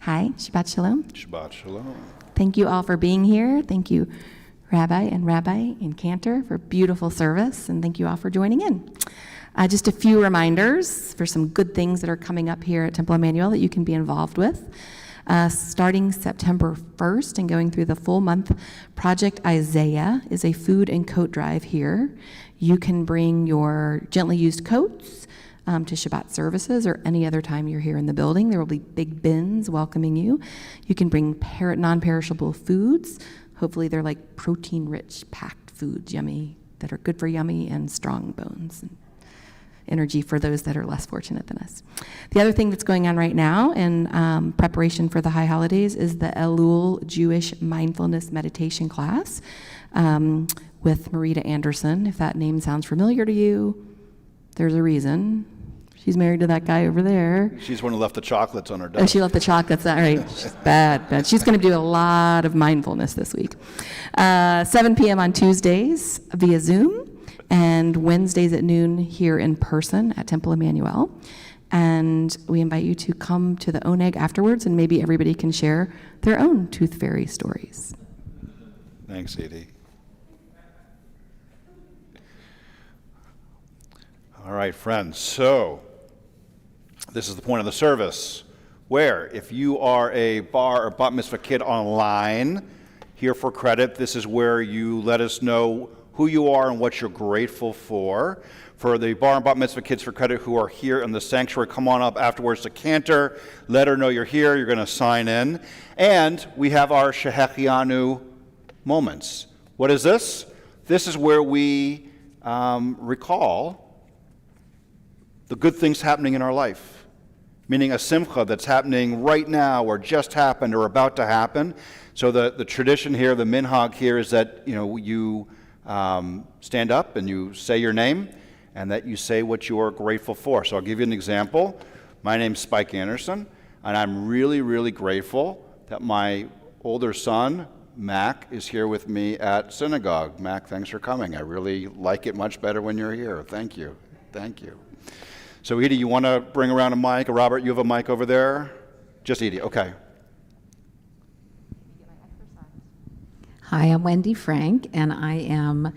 Hi, Shabbat Shalom. Shabbat Shalom. Thank you all for being here. Thank you, Rabbi and Cantor, for beautiful service, and thank you all for joining in. Just a few reminders for some good things that are coming up here at Temple Emanu-El that you can be involved with. Starting September 1st and going through the full month, Project Isaiah is a food and coat drive here. You can bring your gently used coats to Shabbat Services or any other time you're here in the building. There will be big bins welcoming you. You can bring non-perishable foods. Hopefully they're like protein-rich packed foods, yummy, that are good for yummy and strong bones and energy for those that are less fortunate than us. The other thing that's going on right now in preparation for the high holidays is the Elul Jewish Mindfulness Meditation class with Marita Anderson. If that name sounds familiar to you, there's a reason. She's married to that guy over there. She's one who left the chocolates on her desk. Oh, she left the chocolates. All right. She's bad. She's going to do a lot of mindfulness this week. 7 p.m. on Tuesdays via Zoom, and Wednesdays at noon here in person at Temple Emanu-El. And we invite you to come to the Oneg afterwards, and maybe everybody can share their own tooth fairy stories. Thanks, Edie. All right, friends. So this is the point of the service where if you are a bar or bat mitzvah kid online here for credit, this is where you let us know who you are and what you're grateful for. For the bar and bat mitzvah kids for credit who are here in the sanctuary, come on up afterwards to Cantor. Let her know you're here. You're going to sign in. And we have our Shehechianu moments. What is this? This is where we recall the good things happening in our life, meaning a simcha that's happening right now or just happened or about to happen. So the tradition here, the minhag here is that you stand up and you say your name and that you say what you are grateful for. So I'll give you an example. My name's Spike Anderson, and I'm really, really grateful that my older son, Mac, is here with me at synagogue. Mac, thanks for coming. I really like it much better when you're here. Thank you. Thank you. So Edie, you want to bring around a mic? Or Robert, you have a mic over there? Just Edie, okay. Hi, I'm Wendy Frank, and I am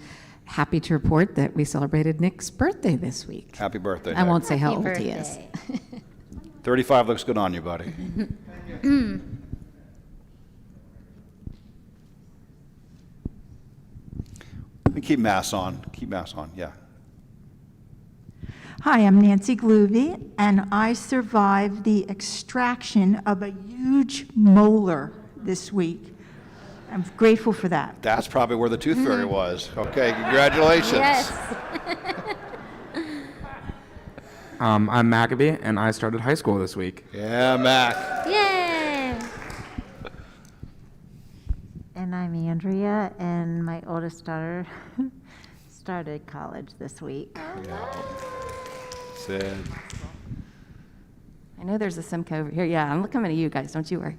happy to report that we celebrated Nick's birthday this week. Happy birthday, I Nick. won't say how Happy old he is. birthday. 35 looks good on you, buddy. And keep masks on. Keep masks on, yeah. Hi, I'm Nancy Glooby, and I survived the extraction of a huge molar this week. I'm grateful for that. That's probably where the tooth fairy was. Okay, congratulations. Yes. I'm Maccabee, and I started high school this week. Yeah, Mac. Yay. And I'm Andrea, and my oldest daughter started college this week. Yeah. Sid. I know there's a Simca over here. Yeah, I'm coming to you guys. Don't you worry.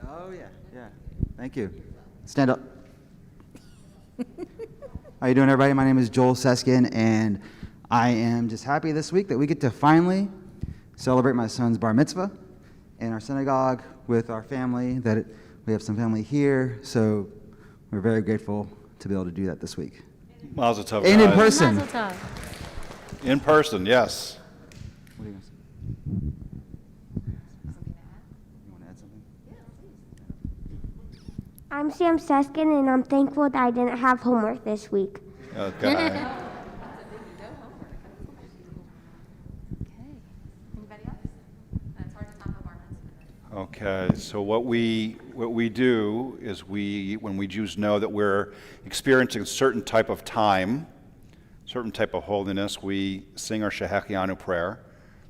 Oh, yeah. Thank you. Stand up. How you doing, everybody? My name is Joel Seskin, and I am just happy this week that we get to finally celebrate my son's bar mitzvah in our synagogue with our family, that we have some family here, so we're very grateful to be able to do that this week. Mazel tov, And in guys. person. Mazel tov. In person, yes. What are you going to say? You want to add something? I'm Sam Seskin, and I'm thankful that I didn't have homework this week. Okay. Okay, so what we do is when we Jews know that we're experiencing a certain type of time, certain type of holiness, we sing our Shehechianu prayer,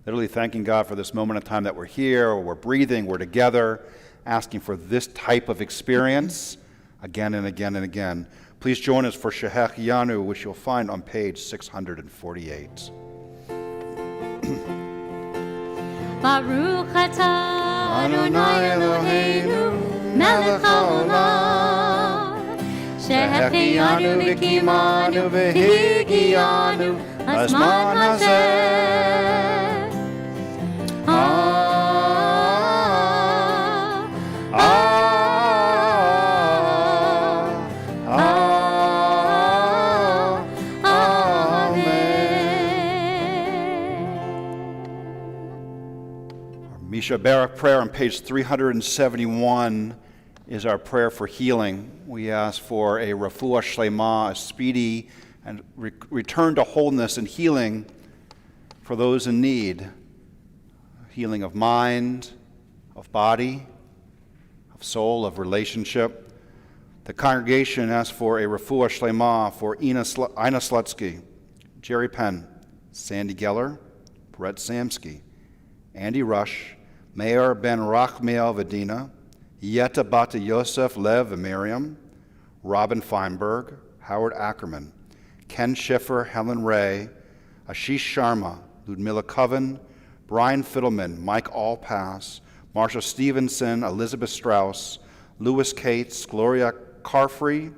literally thanking God for this moment of time that we're here, or we're breathing, we're together, asking for this type of experience again and again and again. Please join us for Shehechianu, which you'll find on page 648. Baruch atah Adonai Eloheinu melech haolam shehechianu v'kimanu v'higianu hazman hazeh. Misha Barak prayer on page 371 is our prayer for healing. We ask for a refuah shlema, a speedy and return to wholeness and healing for those in need. Healing of mind, of body, of soul, of relationship. The congregation asks for a refuah shlema for Ina Slutsky, Jerry Penn, Sandy Geller, Brett Samsky, Andy Rush, Meir ben Rachmiel Vedina, Yetta Bata Yosef Lev and Miriam, Robin Feinberg, Howard Ackerman, Ken Schiffer, Helen Ray, Ashish Sharma, Ludmilla Coven, Brian Fiddleman, Mike Allpass, Marsha Stevenson, Elizabeth Strauss, Louis Cates, Gloria Carfrey,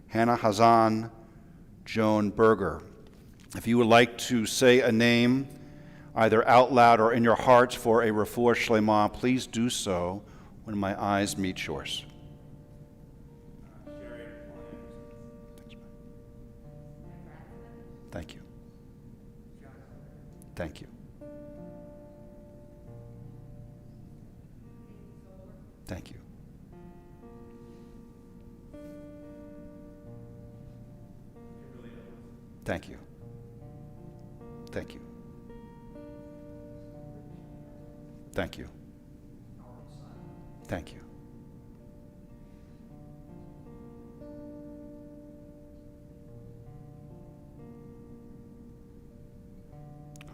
Hannah Hazan, Joan Berger. If you would like to say a name, either out loud or in your hearts for a refuah shlema, please do so when my eyes meet yours. Thank you. Thank you. Thank you. Thank you. Thank you. Thank you. Thank you.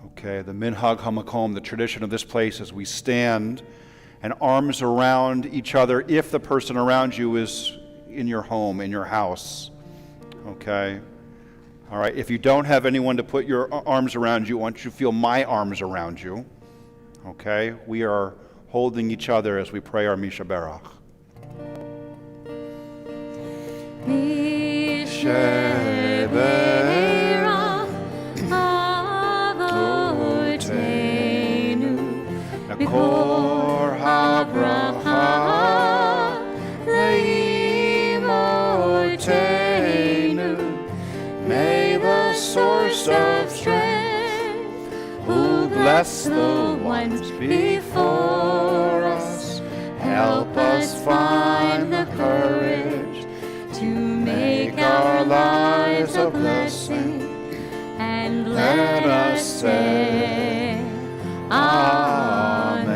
Okay, the Minhag HaMakom, the tradition of this place, as we stand and arms around each other if the person around you is in your home, in your house. Okay? All right, if you don't have anyone to put your arms around you, I want you to feel my arms around you. Okay? We are holding each other as we pray our Misha Barach. Misha Barach Avoteinu Mikor HaBracha Leimotenu. May the source of strength who bless the ones before us help us find the courage to make our lives a blessing, and let us say Amen.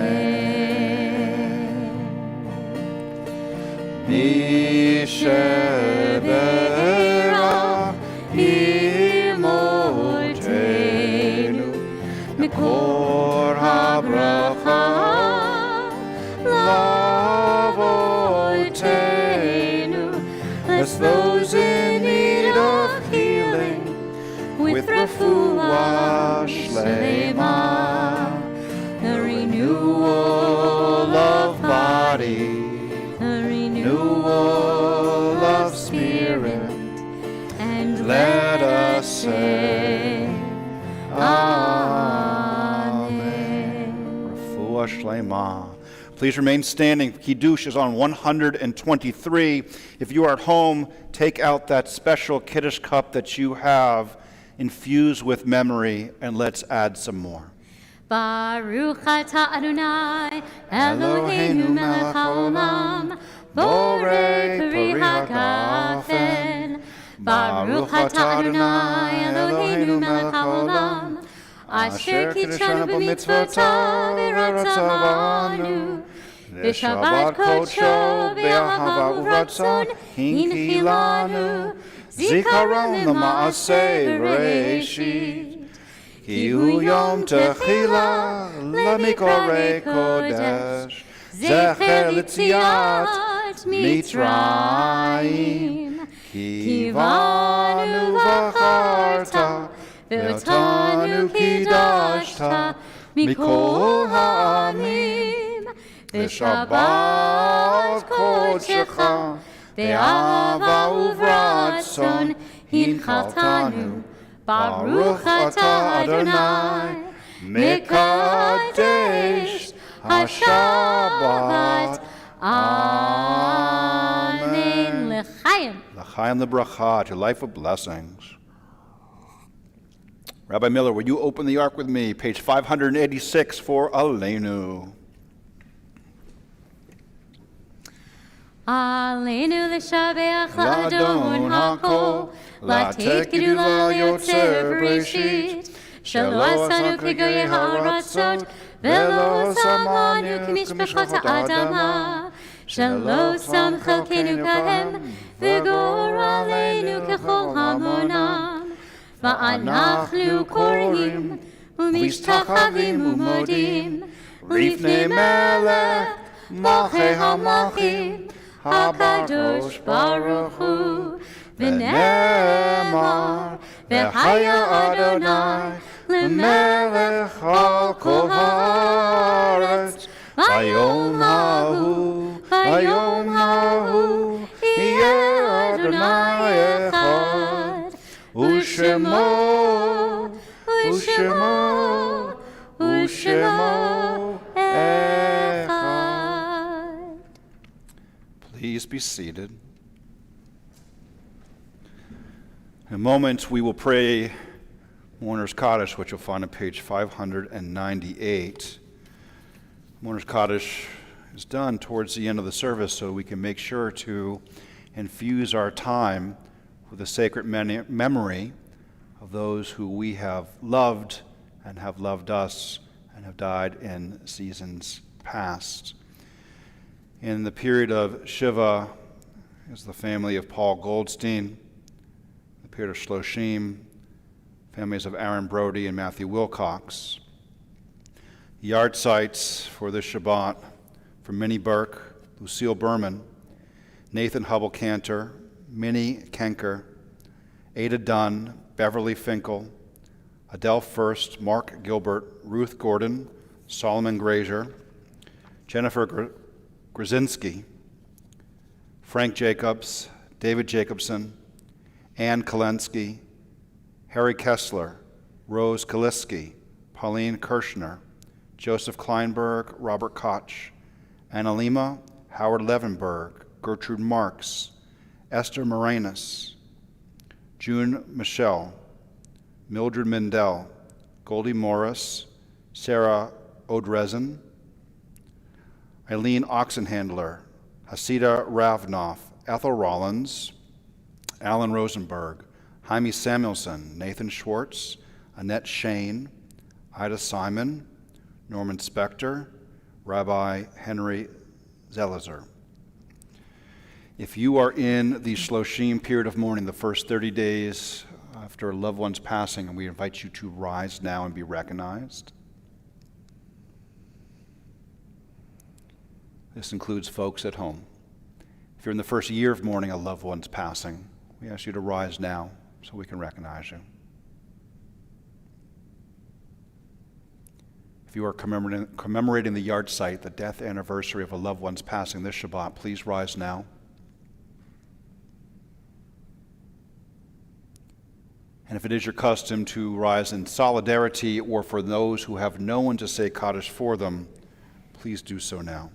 Misha Berach Imotenu Mikor HaBracha Lavotenu. Bless those in need of healing with refuah shlema, the renewal of body, the renewal of spirit, and let us say Amen. Refuah shlema. Please remain standing. Kiddush is on 123. If you are at home, take out that special Kiddush cup that you have infused with memory, and let's add some more. Baruch atah Adonai Eloheinu melech haolam borei peri hagafen. Baruch atah Adonai Eloheinu melech haolam asher kitshanu b'mitzvotav v'ratzavanu v'shabbat kodsho v'ahava uvratzon hinchilanu zikaron l'maaseh v'reishit ki hu yom techila lemikorei kodesh zecher l'tziat ארצות מצרים, כי בנו בחרת, ואותנו קידשת מכל העמים, ושבת קודשך, באהבה וברצון, הנחלתנו, ברוך אתה אדוני, מקדש השבת, amen. L'chaim. L'chaim lebracha, to life of blessings. Rabbi Miller, will you open the ark with me, page 586 for Aleinu. Aleinu l'shabeach la'adon ha'kol, לתת גדולה יוצר בראשית, שלא עשנו כגויי הארצות, ולא שמנו כמשפחות האדמה, שלא שם חלקנו כהם, וגורלנו ככל המונם. ואנחנו קוראים ומשתחווים ומודים לפני מלך מלכי המלכים, הקדוש ברוך הוא. ונאמר, והיה אדוני למלך על כל הארץ, ביום ההוא, ביום ההוא, יהיה אדוני אחד, ושמו, ושמו, ושמו אחד. Please be seated. In a moment, we will pray Mourner's Kaddish, which you'll find on page 598. Mourner's Kaddish is done towards the end of the service so we can make sure to infuse our time with the sacred memory of those who we have loved and have loved us and have died in seasons past. In the period of Shiva is the family of Paul Goldstein, the period of Shloshim, families of Aaron Brody and Matthew Wilcox. Yard sites for this Shabbat for Minnie Burke, Lucille Berman, Nathan Hubble Cantor, Minnie Kenker, Ada Dunn, Beverly Finkel, Adele First, Mark Gilbert, Ruth Gordon, Solomon Grazier, Jennifer Grzinski, Frank Jacobs, David Jacobson, Ann Kolensky, Harry Kessler, Rose Kaliski, Pauline Kirshner, Joseph Kleinberg, Robert Koch, Anna Lima, Howard Levenberg, Gertrude Marks, Esther Moranis, June Michelle, Mildred Mindell, Goldie Morris, Sarah Odrezin, Eileen Oxenhandler, Hasida Ravnoff, Ethel Rollins, Alan Rosenberg, Jaime Samuelson, Nathan Schwartz, Annette Shane, Ida Simon, Norman Spector, Rabbi Henry Zelizer. If you are in the Shloshim period of mourning, the first 30 days after a loved one's passing, and we invite you to rise now and be recognized. This includes folks at home. If you're in the first year of mourning a loved one's passing, we ask you to rise now so we can recognize you. If you are commemorating the yard site, the death anniversary of a loved one's passing this Shabbat, please rise now. And if it is your custom to rise in solidarity or for those who have no one to say Kaddish for them, please do so now.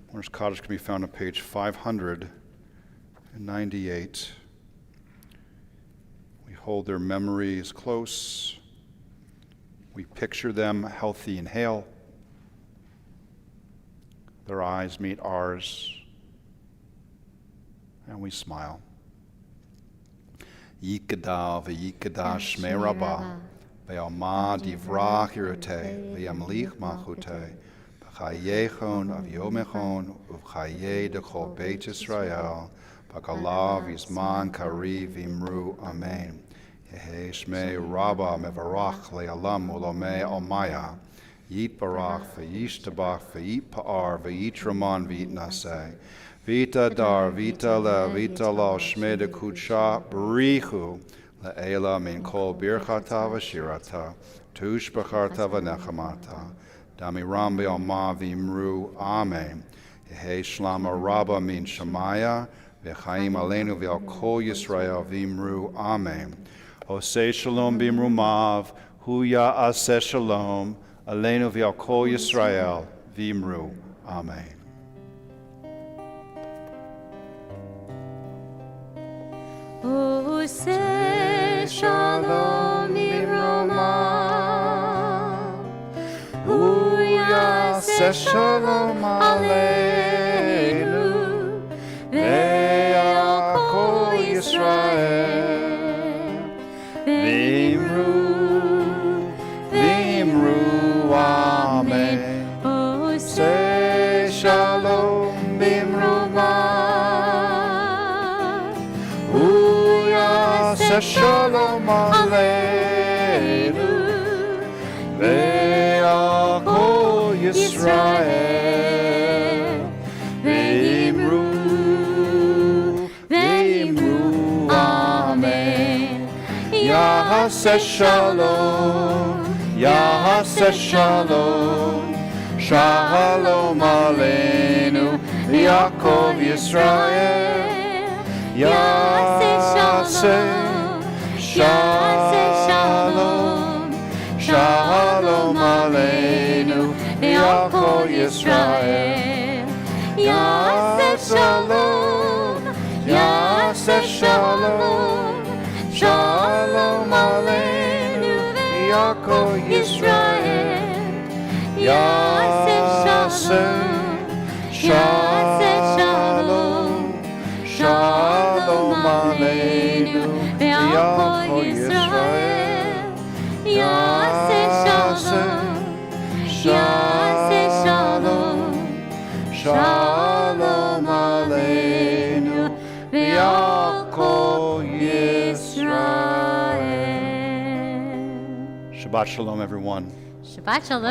Mourner's Kaddish can be found on page 598. We hold their memories close. We picture them healthy and hale. Their eyes meet ours, and we smile. Yikada v'yikada shmei rabbah, ve'alma divrach hirutei, ve'yamlich malchutei, v'chayechon av yomechon, uv'chayei dechol beit Yisrael, v'kalav yizman kariv v'imru amen. Yehi shmei rabbah mevarach le'alam ulomei almaya, Yit barach, v'yishtabach, v'yit pa'ar, v'yit raman, v'yit naseh. Vita dar, vita la, vita la, shmeda kutsha, barichu, la'ela min kol birchata v'shirata, tush b'charta v'nechamata, dami rambi alma v'imru, amen. Yehe shlama rabba min shamaya, v'chaim aleinu v'al kol Yisrael v'imru, amen. Oseh shalom b'imru mav, huya aseh shalom, aleinu v'al kol Yisrael v'imru, amen. Oseh shalom b'roma, huya Aseh shalom aleinu ve'al kol Yisrael v'imru, v'imru, amen. Oseh shalom b'roma, Aseh shalom aleinu ve'al kol Yisrael v'imru, v'imru, amen. Ya'aseh shalom, ya'aseh shalom, shalom aleinu Yaakov Yisrael. Ya'aseh shalom, shalom aleinu v'al kol Yisrael. Ya'aseh shalom, ya'aseh shalom, shalom aleinu v'al kol Yisrael. Ya'aseh shalom, shalom aleinu v'al kol Yisrael. Ya'aseh shalom, ya'aseh shalom, shalom aleinu v'al kol Yisrael. Shabbat shalom, everyone. Shabbat shalom.